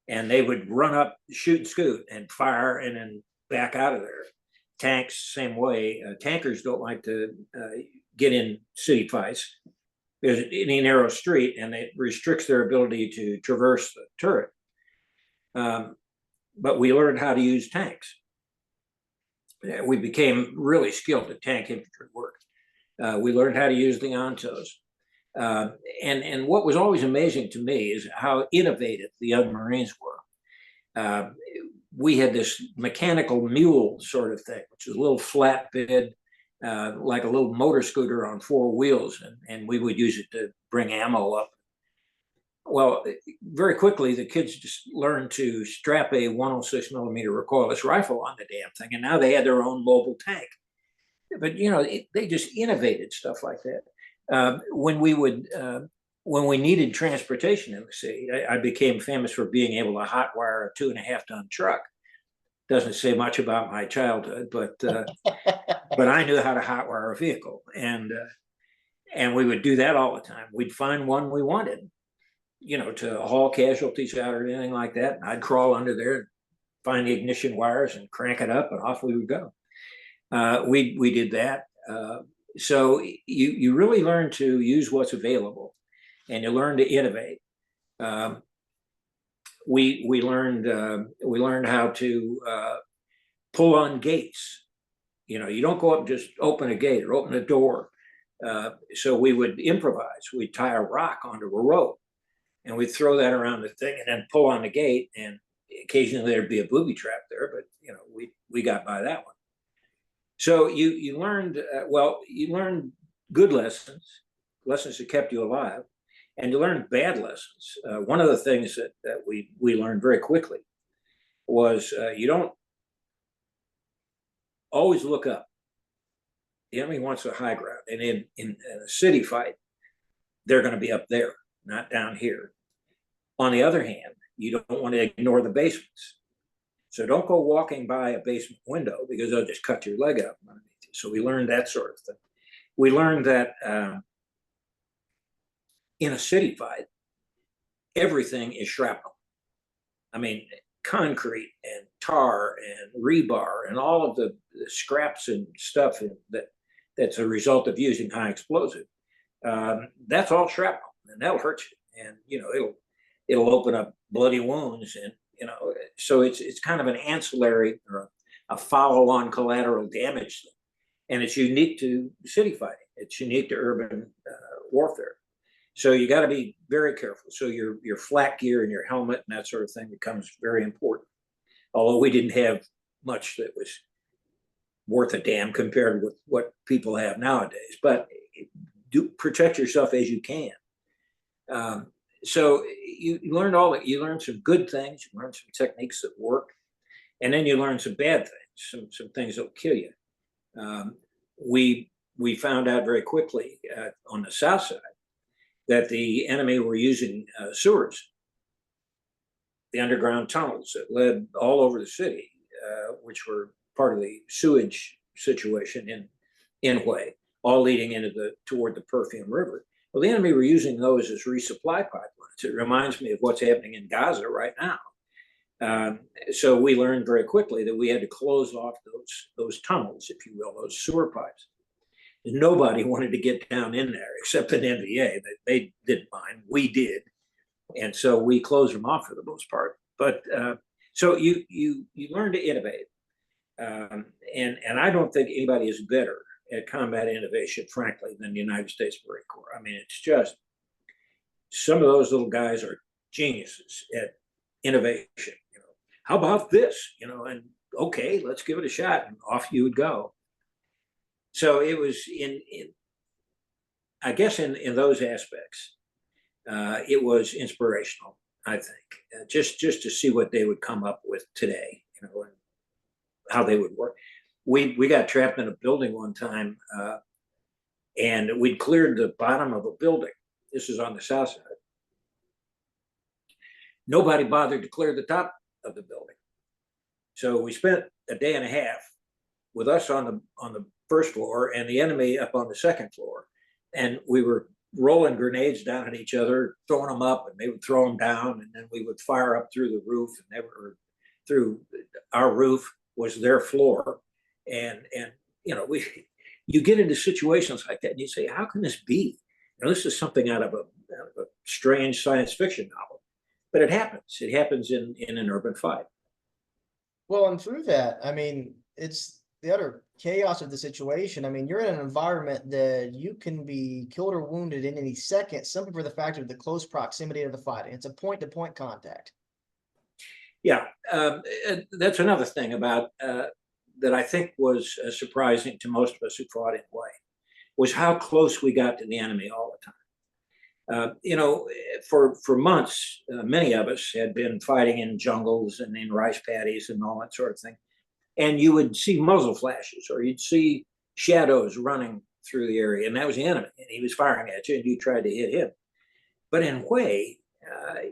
A: And they would run up, shoot and scoot and fire and then back out of there. Tanks, same way. Tankers don't like to get in city fights. There's any narrow street and it restricts their ability to traverse the turret. But we learned how to use tanks. We became really skilled at tank infantry work. We learned how to use the Ontos. And what was always amazing to me is how innovative the young Marines were. We had this mechanical mule sort of thing, which is a little flatbed, like a little motor scooter on 4 wheels, and we would use it to bring ammo up. Well, very quickly, the kids just learned to strap a 106 millimeter recoilless rifle on the damn thing, and now they had their own mobile tank. But they just innovated stuff like that. When we needed transportation in the city, I became famous for being able to hotwire a 2.5-ton truck. Doesn't say much about my childhood, but I knew how to hotwire a vehicle, and we would do that all the time. We'd find one we wanted, to haul casualties out or anything like that. And I'd crawl under there, find the ignition wires, and crank it up, and off we would go. We did that. So you really learn to use what's available, and you learn to innovate. We learned how to pull on gates. You don't go up and just open a gate or open a door. So we would improvise. We'd tie a rock onto a rope, and we'd throw that around the thing, and then pull on the gate. And occasionally there'd be a booby trap there, but we got by that one. So you learned you learned good lessons that kept you alive, and you learned bad lessons. One of the things that we learned very quickly was you don't always look up. The enemy wants the high ground, and in a city fight, they're going to be up there, not down here. On the other hand, you don't want to ignore the basements. So don't go walking by a basement window, because they'll just cut your leg out underneath you. So we learned that sort of thing. We learned that in a city fight, everything is shrapnel. I mean, concrete and tar and rebar and all of the scraps and stuff that's a result of using high explosive. That's all shrapnel, and that'll hurt you. And it'll open up bloody wounds, and so it's kind of an ancillary or a follow-on collateral damage thing. And it's unique to city fighting. It's unique to urban warfare. So you got to be very careful. So your flak gear and your helmet and that sort of thing becomes very important. Although we didn't have much that was worth a damn compared with what people have nowadays. But do protect yourself as you can. So you learned all that. You learned some good things. You learned some techniques that work, and then you learn some bad things, some things that will kill you. We found out very quickly on the south side that the enemy were using sewers, the underground tunnels that led all over the city, which were part of the sewage situation in Hue, all leading toward the Perfume River. Well, the enemy were using those as resupply pipelines. It reminds me of what's happening in Gaza right now. So we learned very quickly that we had to close off those tunnels, if you will, those sewer pipes. And nobody wanted to get down in there except an NVA. They didn't mind. We did. And so we closed them off for the most part. But so you learn to innovate. And I don't think anybody is better at combat innovation, frankly, than the United States Marine Corps. I mean, it's just some of those little guys are geniuses at innovation. You know, how about this? You know, and okay, let's give it a shot, and off you would go. So it was I guess in those aspects, it was inspirational. I think just to see what they would come up with today, you know, and how they would work. We got trapped in a building one time, and we'd cleared the bottom of a building. This is on the south side. Nobody bothered to clear the top of the building, so we spent a day and a half with us on the first floor and the enemy up on the second floor, and we were rolling grenades down at each other, throwing them up, and they would throw them down, and then we would fire up through the roof, and they were through our roof was their floor, and you know, you get into situations like that, and you say, how can this be? You know, this is something out of a strange science fiction novel, but it happens. It happens in an urban fight.
B: Well, and through that, I mean, it's the utter chaos of the situation. I mean, you're in an environment that you can be killed or wounded in any second, simply for the fact of the close proximity of the fighting. It's a point-to-point contact.
A: Yeah, that's another thing about that I think was surprising to most of us who fought in Hue, was how close we got to the enemy all the time. You know, for months, many of us had been fighting in jungles and in rice paddies and all that sort of thing. And you would see muzzle flashes, or you'd see shadows running through the area, and that was the enemy, and he was firing at you, and you tried to hit him. But in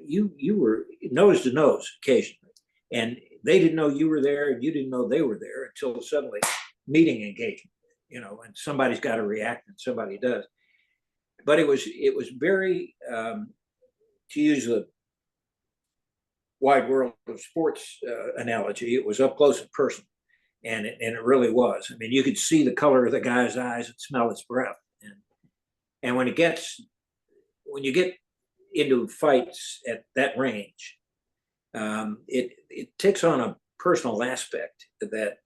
A: Hue, you were nose to nose occasionally, and they didn't know you were there, and you didn't know they were there until suddenly meeting engagement. You know, and somebody's got to react, and somebody does. But it was very, to use the wide world of sports analogy, it was up close and personal. And it really was. I mean, you could see the color of the guy's eyes and smell his breath. And when you get into fights at that range, it takes on a personal aspect that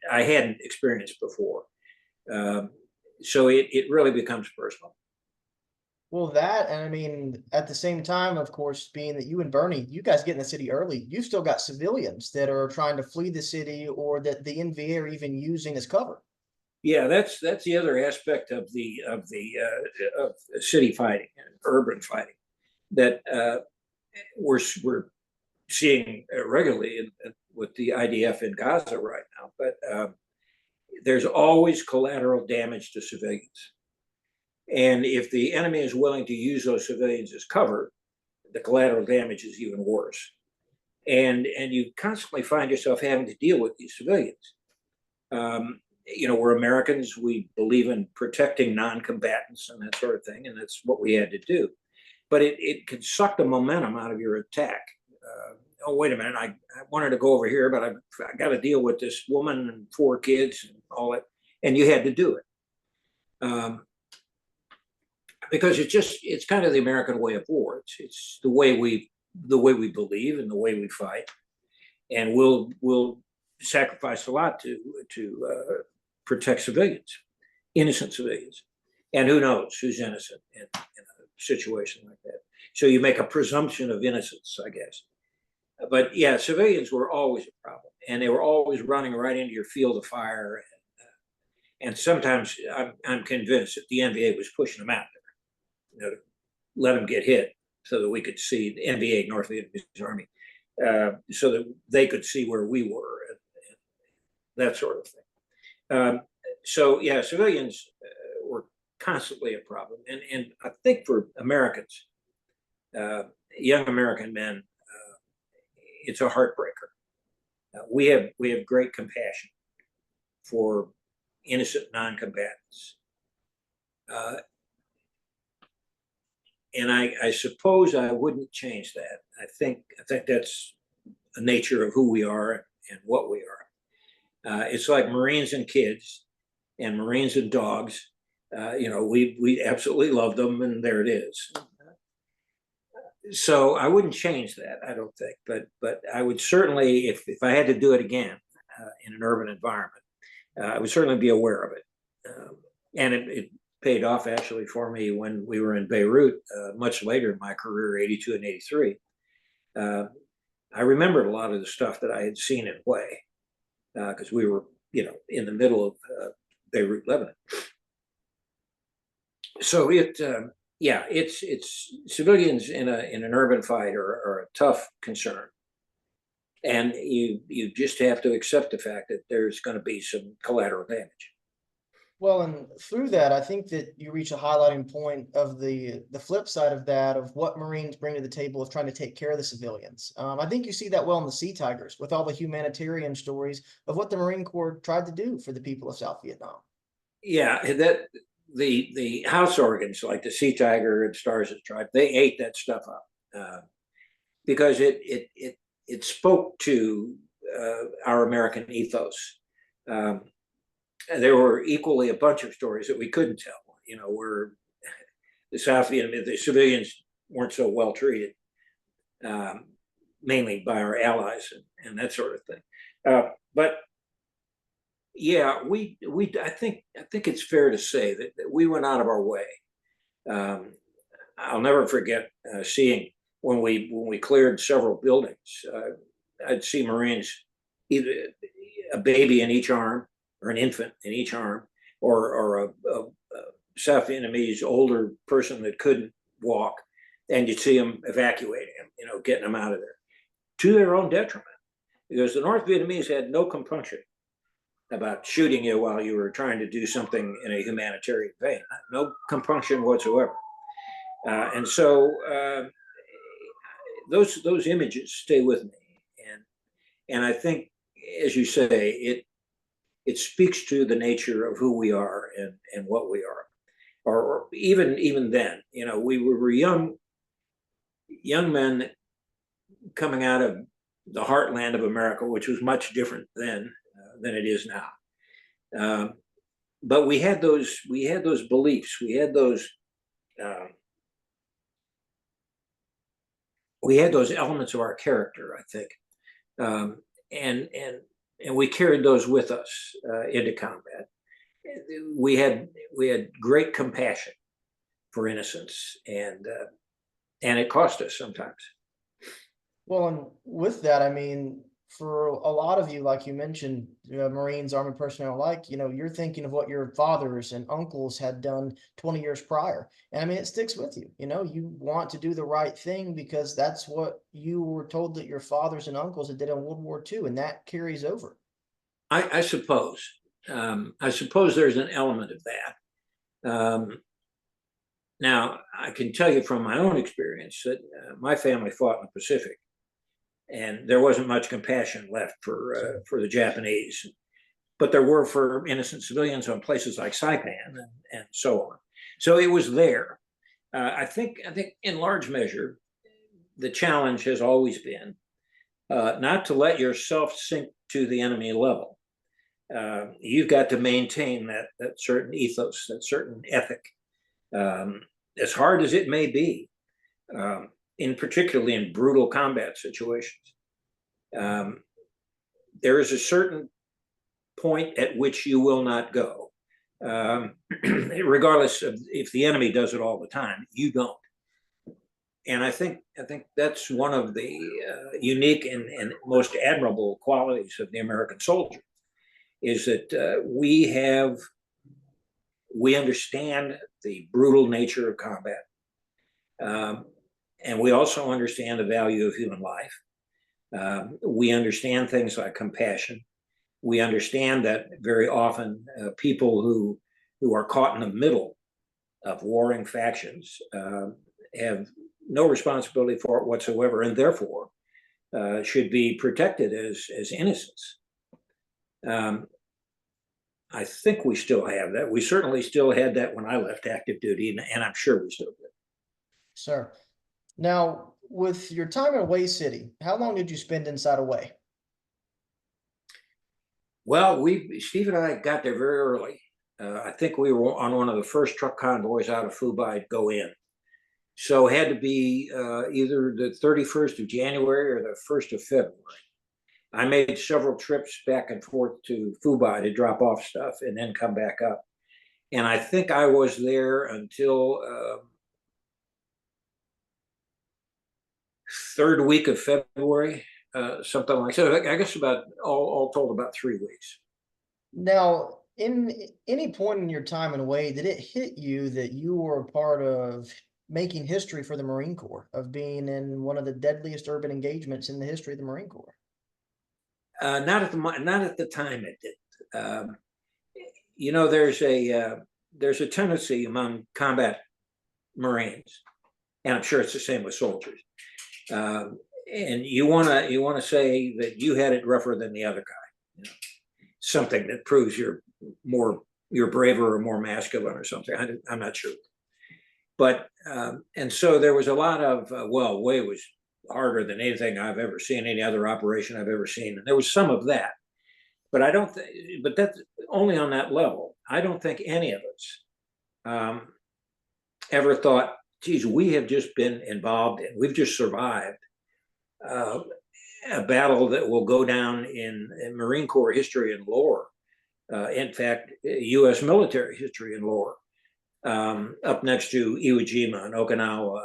A: I hadn't experienced before. So it really becomes personal.
B: Well, that, and I mean, at the same time, of course, being that you and Bernie, you guys get in the city early, you've still got civilians that are trying to flee the city, or that the NVA are even using as cover.
A: Yeah, that's the other aspect of city fighting and urban fighting that we're seeing regularly with the IDF in Gaza right now. But there's always collateral damage to civilians. And if the enemy is willing to use those civilians as cover, the collateral damage is even worse. And you constantly find yourself having to deal with these civilians. You know, we're Americans. We believe in protecting non-combatants and that sort of thing, and that's what we had to do. But it can suck the momentum out of your attack. Oh, wait a minute, I wanted to go over here, but I got to deal with this woman and 4 kids and all that, and you had to do it. Because it's kind of the American way of war. It's the way we believe and the way we fight, and we'll sacrifice a lot to protect civilians, innocent civilians, and who knows who's innocent in a situation like that. So you make a presumption of innocence, I guess. But yeah, civilians were always a problem, and they were always running right into your field of fire. And sometimes I'm convinced that the NVA was pushing them out there, you know, to let them get hit so that we could see the NVA, North Vietnamese Army, so that they could see where we were, and that sort of thing. So yeah, civilians were constantly a problem, and I think for Americans, young American men, it's a heartbreaker. We have great compassion for innocent non-combatants. And I suppose I wouldn't change that. I think that's the nature of who we are and what we are. It's like Marines and kids, and Marines and dogs. You know, we absolutely love them, and there it is. So I wouldn't change that, I don't think. But I would certainly, if I had to do it again in an urban environment, I would certainly be aware of it. And it paid off actually for me when we were in Beirut much later in my career, 82 and 83. I remembered a lot of the stuff that I had seen in play because we were, in the middle of Beirut, Lebanon. So it's civilians in an urban fight are a tough concern, and you just have to accept the fact that there's going to be some collateral damage.
B: Well, and through that, I think that you reach a highlighting point of the flip side of that, of what Marines bring to the table of trying to take care of the civilians. I think you see that well in the Sea Tigers with all the humanitarian stories of what the Marine Corps tried to do for the people of South Vietnam.
A: Yeah, that the house organs like the Sea Tiger and Stars of the Tribe, they ate that stuff up because it spoke to our American ethos. There were equally a bunch of stories that we couldn't tell, where the South Vietnamese, the civilians weren't so well treated, mainly by our allies and that sort of thing. But yeah, I think it's fair to say that we went out of our way. I'll never forget seeing when we cleared several buildings. I'd see Marines, either a baby in each arm, or an infant in each arm, or a South Vietnamese older person that couldn't walk, and you'd see them evacuating them, getting them out of there, to their own detriment, because the North Vietnamese had no compunction about shooting you while you were trying to do something in a humanitarian vein, no compunction whatsoever. And so those images stay with me, and I think, as you say, it speaks to the nature of who we are and what we are. Or even then, we were young men coming out of the heartland of America, which was much different then than it is now. But we had those beliefs, we had those elements of our character, I think, and we carried those with us into combat. We had great compassion for innocence, and it cost us sometimes.
B: Well, and with that, I mean, for a lot of you, like you mentioned, Marines, Army personnel alike, you're thinking of what your fathers and uncles had done 20 years prior. And I mean, it sticks with you. You want to do the right thing because that's what you were told that your fathers and uncles had did in World War II, and that carries over.
A: I suppose. I suppose there's an element of that. Now, I can tell you from my own experience that my family fought in the Pacific, and there wasn't much compassion left for the Japanese, but there were for innocent civilians on places like Saipan and so on. So it was there. I think in large measure, the challenge has always been not to let yourself sink to the enemy level. You've got to maintain that certain ethos, that certain ethic, as hard as it may be, particularly in brutal combat situations. There is a certain point at which you will not go, regardless of if the enemy does it all the time. You don't. And I think that's one of the unique and most admirable qualities of the American soldier, is that we understand the brutal nature of combat, and we also understand the value of human life. We understand things like compassion. We understand that very often people who are caught in the middle of warring factions have no responsibility for it whatsoever, and therefore should be protected as innocents. I think we still have that. We certainly still had that when I left active duty, and I'm sure we still do.
B: Sure. Now, with your time in Hue City, how long did you spend inside Hue?
A: Well, Steve and I got there very early. I think we were on one of the first truck convoys out of Phu Bai to go in. So it had to be either the 31st of January or the 1st of February. I made several trips back and forth to Fubai to drop off stuff and then come back up. And I think I was there until third week of February, something like that. I guess about all told about 3 weeks.
B: Now, in any point in your time in Wade, did it hit you that you were a part of making history for the Marine Corps, of being in one of the deadliest urban engagements in the history of the Marine Corps?
A: Not at the time it did. You know, there's a tendency among combat Marines, and I'm sure it's the same with soldiers. And you want to say that you had it rougher than the other guy, you know, something that proves you're braver or more masculine or something. I'm not sure, but and so there was a lot of well, Wade was harder than anything I've ever seen, any other operation I've ever seen, and there was some of that. But I don't think, but that's only on that level. I don't think any of us ever thought, geez, we have just been involved and we've just survived a battle that will go down in Marine Corps history and lore. In fact, U.S. military history and lore, up next to Iwo Jima and Okinawa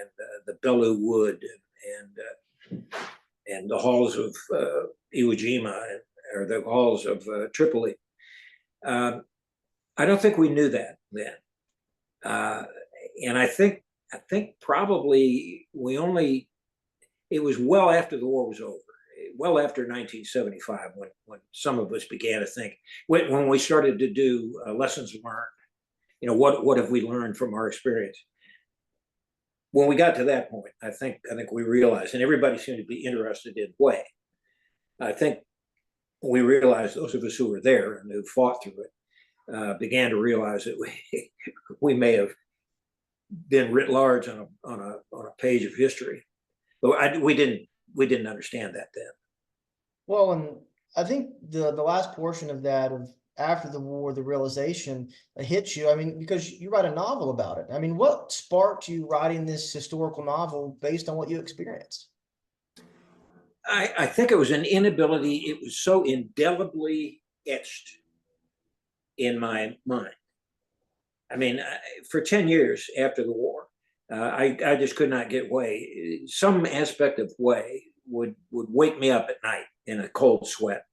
A: and the Belleau Wood and the halls of Iwo Jima or the halls of Tripoli. I don't think we knew that then, and I think probably it was well after the war was over, well after 1975, when some of us began to think, when we started to do lessons learned. You know, what have we learned from our experience? When we got to that point, I think we realized, and everybody seemed to be interested in Wade. I think we realized, those of us who were there and who fought through it, began to realize that we may have been writ large on a page of history, but we didn't understand that then.
B: Well, and I think the last portion of that, of after the war, the realization hits you. I mean, because you write a novel about it. I mean, what sparked you writing this historical novel based on what you experienced?
A: I think it was an inability. It was so indelibly etched in my mind. I mean, for 10 years after the war, I just could not get Wade. Some aspect of Wade would wake me up at night in a cold sweat.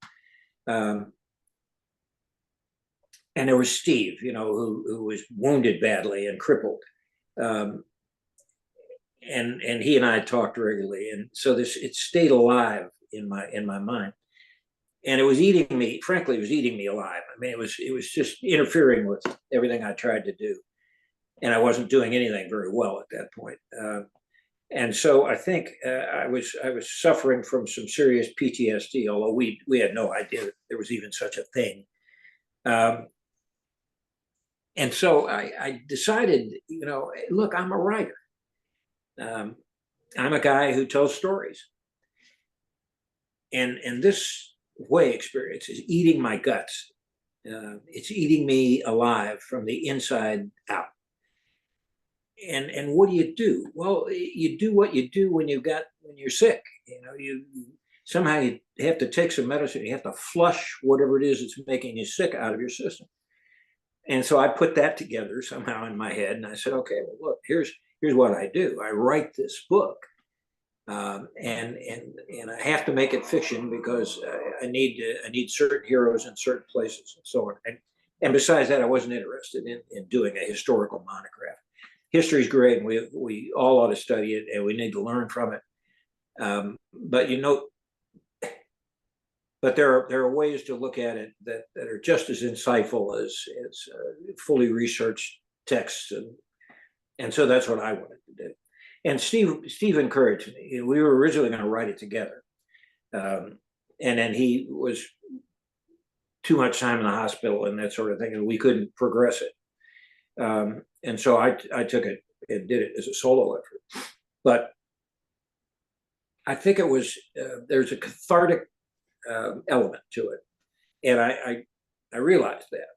A: And there was Steve, you know, who was wounded badly and crippled. And he and I talked regularly. And so it stayed alive in my mind. And it was eating me, frankly, it was eating me alive. I mean, it was just interfering with everything I tried to do. And I wasn't doing anything very well at that point. And so I think I was suffering from some serious PTSD, although we had no idea that there was even such a thing. And so I decided, you know, look, I'm a writer. I'm a guy who tells stories. And this Wade experience is eating my guts. It's eating me alive from the inside out. And what do? Well, you do what you do when you're sick. You know, you somehow you have to take some medicine. You have to flush whatever it is that's making you sick out of your system. And so I put that together somehow in my head, and I said, okay, well, look, here's what I do. I write this book, and I have to make it fiction because I need certain heroes in certain places and so on. And besides that, I wasn't interested in doing a historical monograph. History's great, and we all ought to study it, and we need to learn from it. But you know, but there are ways to look at it that are just as insightful as fully researched texts, and so that's what I wanted to do. And Steve encouraged me. We were originally going to write it together, and then he was too much time in the hospital and that sort of thing, and we couldn't progress it. And so I took it and did it as a solo effort. But I think it was there's a cathartic element to it, and I realized that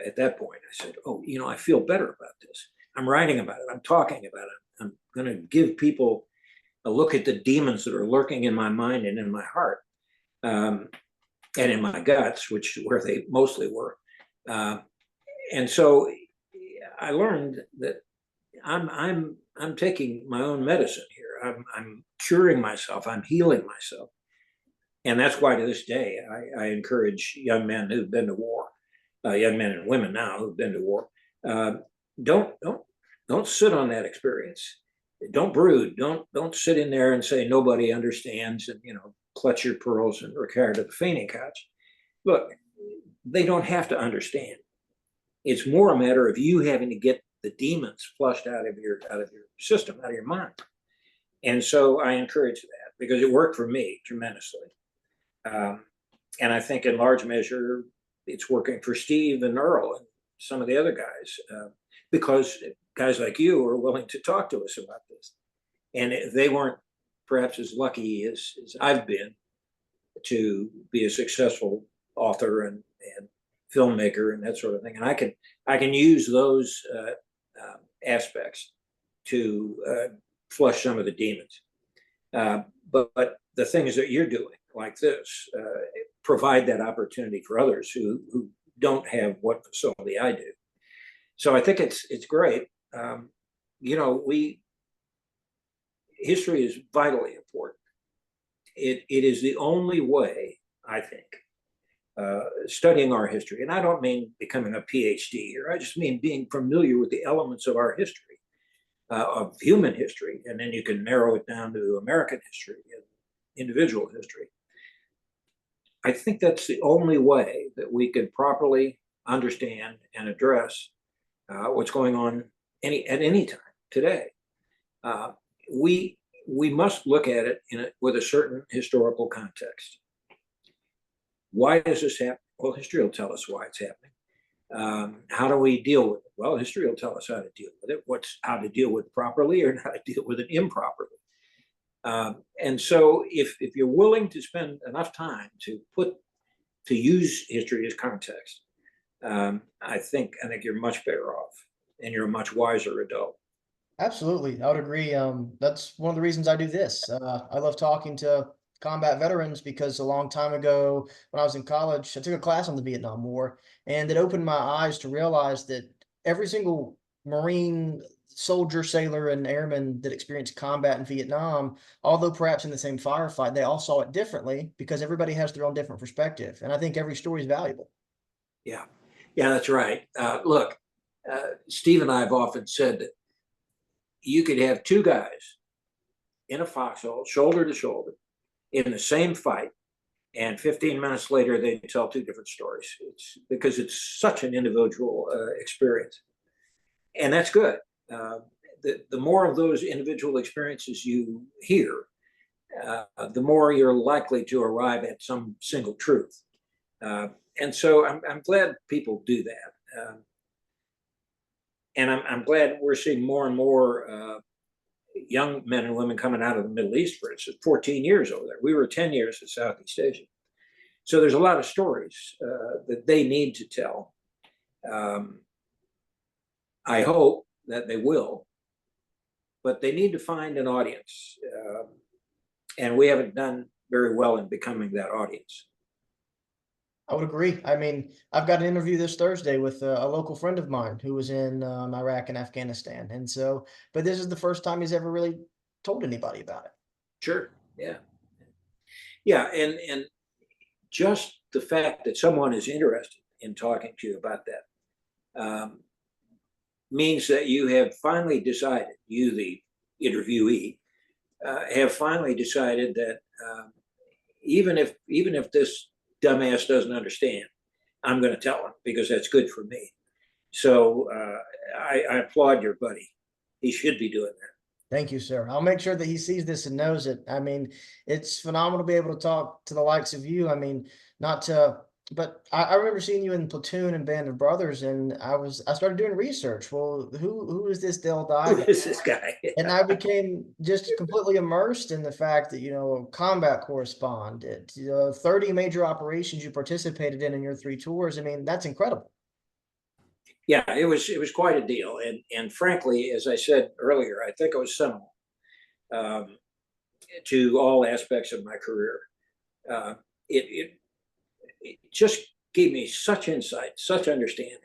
A: at that point. I said, oh, you know, I feel better about this. I'm writing about it. I'm talking about it. I'm going to give people a look at the demons that are lurking in my mind and in my heart. and in my guts, which where they mostly were. And so I learned that I'm taking my own medicine here. I'm curing myself. I'm healing myself. And that's why to this day, I encourage young men who've been to war, young men and women now who've been to war, don't sit on that experience. Don't brood. Don't sit in there and say nobody understands and clutch your pearls and retire to the fainting couch. Look, they don't have to understand. It's more a matter of you having to get the demons flushed out of your system, out of your mind. And so I encourage that because it worked for me tremendously. And I think in large measure, it's working for Steve and Earl and some of the other guys, because guys like you are willing to talk to us about this. And they weren't perhaps as lucky as I've been to be a successful author and filmmaker and that sort of thing. And I can use those aspects to flush some of the demons. But the things that you're doing, like this, provide that opportunity for others who don't have what facility I do. So I think it's great. History is vitally important. It is the only way, I think, studying our history, and I don't mean becoming a PhD here. I just mean being familiar with the elements of our history, of human history, and then you can narrow it down to American history and individual history. I think that's the only way that we can properly understand and address what's going on at any time today. We must look at it with a certain historical context. Why does this happen? Well, history will tell us why it's happening. How do we deal with it? Well, history will tell us how to deal with it. How to deal with it properly or how to deal with it improperly. And so if you're willing to spend enough time to use history as context, I think you're much better off and you're a much wiser adult.
B: Absolutely, I would agree. That's one of the reasons I do this. I love talking to combat veterans because a long time ago, when I was in college, I took a class on the Vietnam War, and it opened my eyes to realize that every single Marine, soldier, sailor, and airman that experienced combat in Vietnam, although perhaps in the same firefight, they all saw it differently because everybody has their own different perspective. And I think every story is valuable.
A: Yeah, that's right. Look, Steve and I have often said that you could have two guys in a foxhole, shoulder to shoulder, in the same fight, and 15 minutes later they tell two different stories. It's because it's such an individual experience, and that's good. The more of those individual experiences you hear, the more you're likely to arrive at some single truth. And so I'm glad people do that. And I'm glad we're seeing more and more young men and women coming out of the Middle East, for instance, 14 years over there. We were 10 years in Southeast Asia. So there's a lot of stories that they need to tell. I hope that they will, but they need to find an audience. And we haven't done very well in becoming that audience.
B: I would agree. I mean, I've got an interview this Thursday with a local friend of mine who was in Iraq and Afghanistan. And so, but this is the first time he's ever really told anybody about it.
A: Sure. Yeah. Yeah. And just the fact that someone is interested in talking to you about that means that you have finally decided, you, the interviewee, have finally decided that even if this dumbass doesn't understand, I'm going to tell him because that's good for me. So I applaud your buddy. He should be doing that.
B: Thank you, sir. I'll make sure that he sees this and knows it. I mean, it's phenomenal to be able to talk to the likes of you. I mean, not to, but I remember seeing you in Platoon and Band of Brothers, and I started doing research. Well, who is this Del Dye
A: Who is this guy?
B: And I became just completely immersed in the fact that, Combat Correspondent, 30 major operations you participated in your 3 tours. I mean, that's incredible.
A: Yeah, it was quite a deal. And frankly, as I said earlier, I think it was seminal to all aspects of my career. it just gave me such insight, such understanding.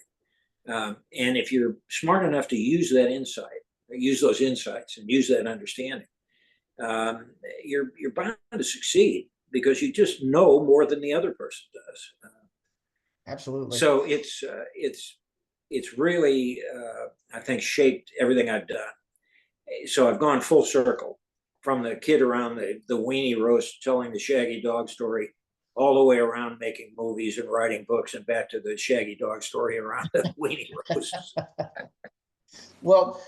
A: And if you're smart enough to use that insight, use those insights, and use that understanding, you're bound to succeed because you just know more than the other person does.
B: Absolutely.
A: So it's really I think shaped everything I've done. So I've gone full circle from the kid around the weenie roast telling the Shaggy Dog story all the way around making movies and writing books and back to the Shaggy Dog story around the weenie roasts.
B: Well,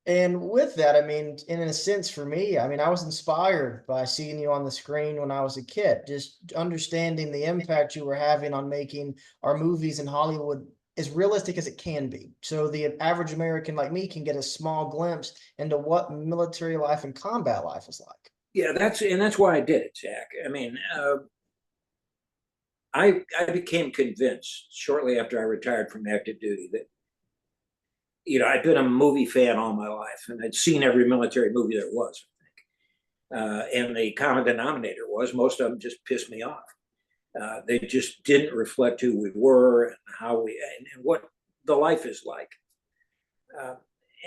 B: and with that, I mean, in a sense, for me, I mean, I was inspired by seeing you on the screen when I was a kid, just understanding the impact you were having on making our movies in Hollywood as realistic as it can be. So the average American like me can get a small glimpse into what military life and combat life is like.
A: Yeah, that's why I did it, Jack. I mean, I became convinced shortly after I retired from active duty that, I'd been a movie fan all my life, and I'd seen every military movie there was, I think. And the common denominator was most of them just pissed me off. They just didn't reflect who we were and how and what the life is like.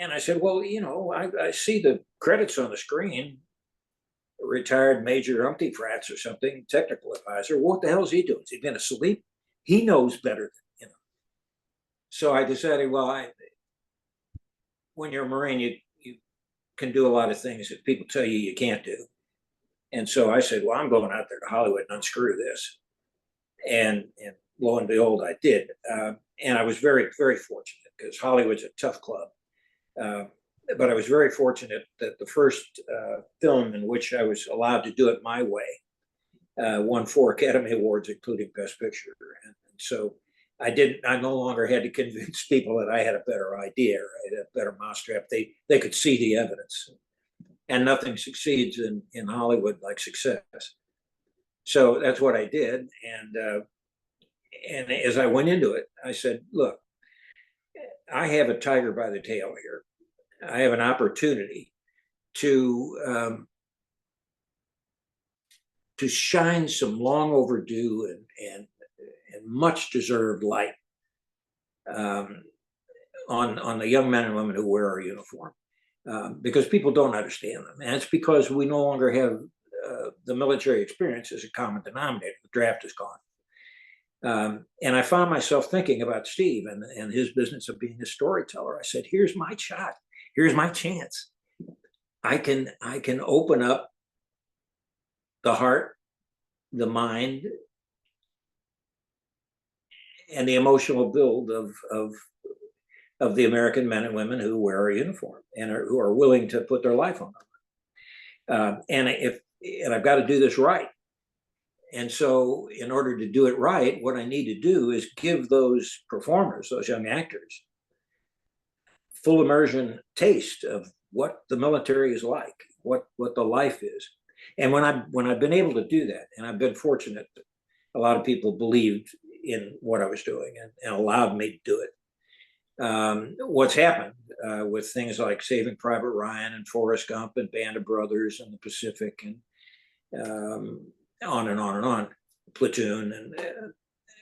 A: And I said, well, I see the credits on the screen. Retired Major Humpty Frats or something, technical advisor. What the hell is he doing? Has he been asleep? He knows better than. So I decided, well, when you're a Marine, you can do a lot of things that people tell you can't do. And so I said, well, I'm going out there to Hollywood and unscrew this. And lo and behold, I did. And I was very, very fortunate because Hollywood's a tough club. But I was very fortunate that the first film in which I was allowed to do it my way won 4 Academy Awards, including Best Picture. And so I no longer had to convince people that I had a better idea or I had a better mousetrap. They could see the evidence. And nothing succeeds in Hollywood like success. So that's what I did. And as I went into it, I said, look, I have a tiger by the tail here. I have an opportunity to shine some long overdue and much deserved light on the young men and women who wear our uniform, because people don't understand them, and it's because we no longer have the military experience as a common denominator. The draft is gone. And I found myself thinking about Steve and his business of being a storyteller. I said, here's my shot. Here's my chance. I can open up the heart, the mind, and the emotional build of the American men and women who wear a uniform and who are willing to put their life on them. And I've got to do this right. And so in order to do it right, what I need to do is give those performers, those young actors, full immersion taste of what the military is like, what the life is. And when I've been able to do that, and I've been fortunate that a lot of people believed in what I was doing and allowed me to do it. What's happened with things like Saving Private Ryan and Forrest Gump and Band of Brothers and the Pacific and on and on and on, Platoon, and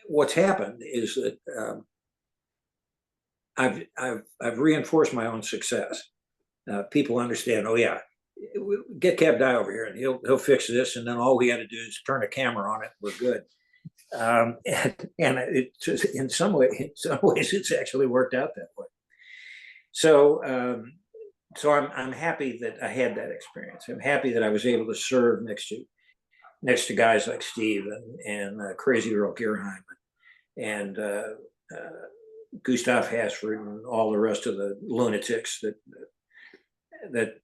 A: what's happened is that I've reinforced my own success. People understand. Oh yeah, get Cab Dye over here, and he'll fix this, and then all we got to do is turn a camera on it. We're good. And it just, in some ways, it's actually worked out that way. So I'm happy that I had that experience. I'm happy that I was able to serve next to guys like Steve and Crazy Earl Gerheim and Gustav Hasford and all the rest of the lunatics that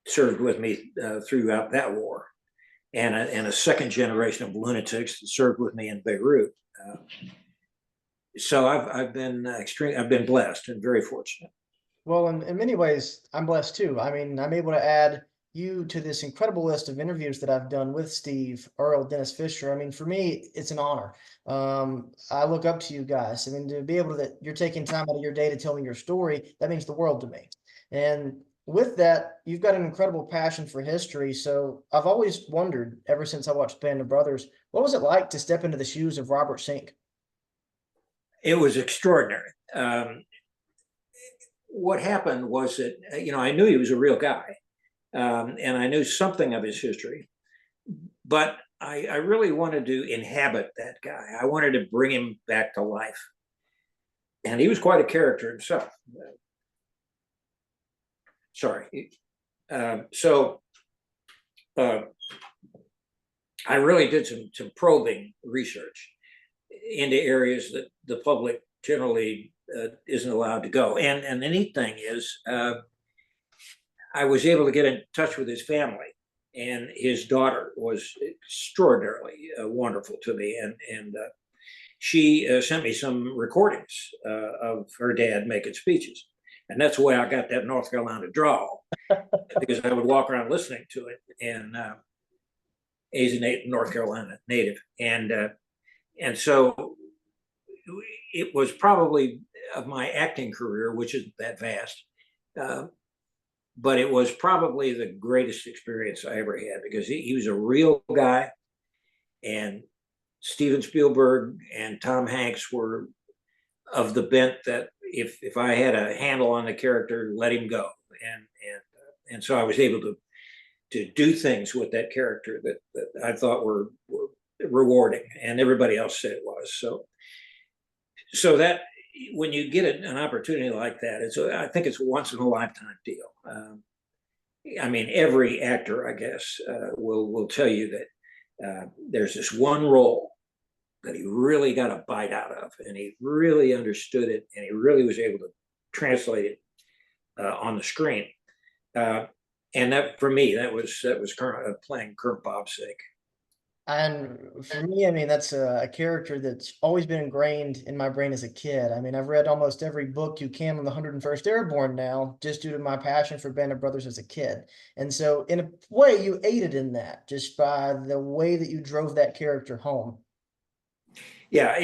A: served with me throughout that war, and a second generation of lunatics that served with me in Beirut. So I've been blessed and very fortunate.
B: Well, in many ways, I'm blessed too. I mean, I'm able to add you to this incredible list of interviews that I've done with Steve, Earl, Dennis Fisher. I mean, for me, it's an honor. I look up to you guys. I mean, to be able that you're taking time out of your day to tell me your story, that means the world to me. And with that, you've got an incredible passion for history. So I've always wondered, ever since I watched Band of Brothers, what was it like to step into the shoes of Robert Sink?
A: It was extraordinary. What happened was that, I knew he was a real guy, and I knew something of his history, but I really wanted to inhabit that guy. I wanted to bring him back to life. And he was quite a character himself. Sorry. So I really did some probing research into areas that the public generally isn't allowed to go. And the neat thing is, I was able to get in touch with his family, and his daughter was extraordinarily wonderful to me. And she sent me some recordings of her dad making speeches. And that's the way I got that North Carolina drawl, because I would walk around listening to it. And he's a North Carolina native. And so it was probably, of my acting career, which isn't that vast, but it was probably the greatest experience I ever had, because he was a real guy, and Steven Spielberg and Tom Hanks were of the bent that if I had a handle on the character, let him go. And so I was able to do things with that character that I thought were rewarding, and everybody else said it was. So that when you get an opportunity like that, I think it's a once in a lifetime deal. I mean, every actor, I guess, will tell you that there's this one role that he really got a bite out of, and he really understood it, and he really was able to translate it on the screen. And that, for me, that was playing Colonel Bob Sink.
B: And for me, I mean, that's a character that's always been ingrained in my brain as a kid. I mean, I've read almost every book you can on the 101st Airborne now, just due to my passion for Band of Brothers as a kid. And so, in a way, you aided in that just by the way that you drove that character home.
A: Yeah,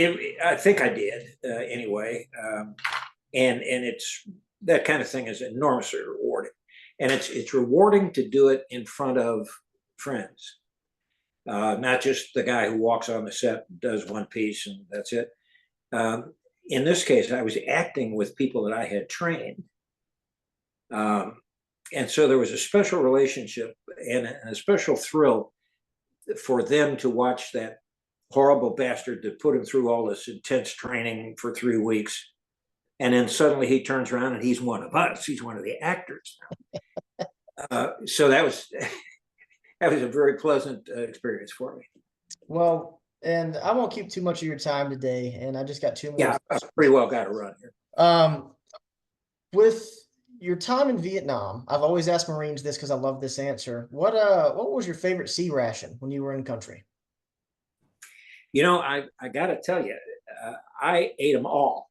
A: I think I did anyway. And it's that kind of thing is enormously rewarding, and it's rewarding to do it in front of friends. Not just the guy who walks on the set, does one piece, and that's it. In this case, I was acting with people that I had trained. And so there was a special relationship and a special thrill for them to watch that horrible bastard that put him through all this intense training for 3 weeks. And then suddenly he turns around and he's one of us. He's one of the actors now. So that was a very pleasant experience for me.
B: Well, and I won't keep too much of your time today, and I just got 2 more.
A: Yeah, I pretty well got to run
B: here. With your time in Vietnam, I've always asked Marines this because I love this answer. What was your favorite sea ration when you were in country?
A: I got to tell you, I ate them all.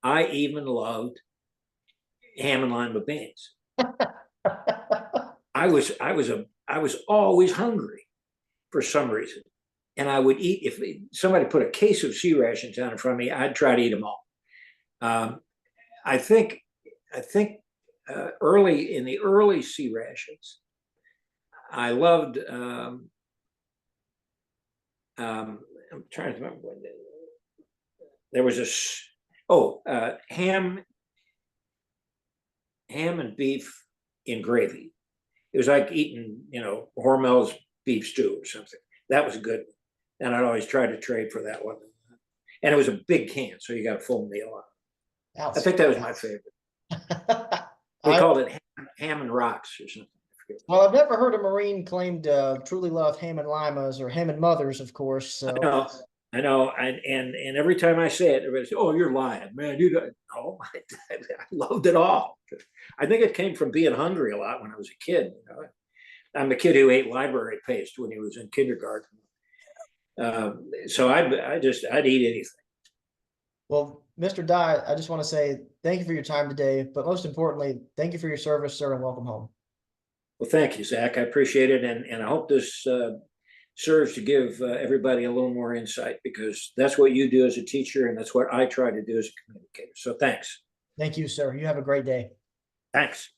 A: I even loved ham and lima beans. I was always hungry for some reason, and I would eat. If somebody put a case of sea rations down in front of me, I'd try to eat them all. I think early in the early sea rations, I loved. I'm trying to remember when there was ham and beef in gravy. It was like eating, Hormel's beef stew or something. That was good. And I'd always try to trade for that one. And it was a big can, so you got a full meal on it. I think that was my favorite. They called it ham and rocks or something.
B: Well, I've never heard a Marine claim to truly love ham and limas, or ham and mothers, of course. So.
A: I know. And every time I say it, everybody says, "Oh, you're lying, man. You don't." No, I loved it all. I think it came from being hungry a lot when I was a kid. I'm the kid who ate library paste when he was in kindergarten. So I'd eat anything.
B: Well, Mr. Dye, I just want to say thank you for your time today, but most importantly, thank you for your service, sir, and welcome home.
A: Well, thank you, Zach. I appreciate it, and I hope this serves to give everybody a little more insight, because that's what you do as a teacher, and that's what I try to do as a communicator. So thanks.
B: Thank you, sir. You have a great day.
A: Thanks.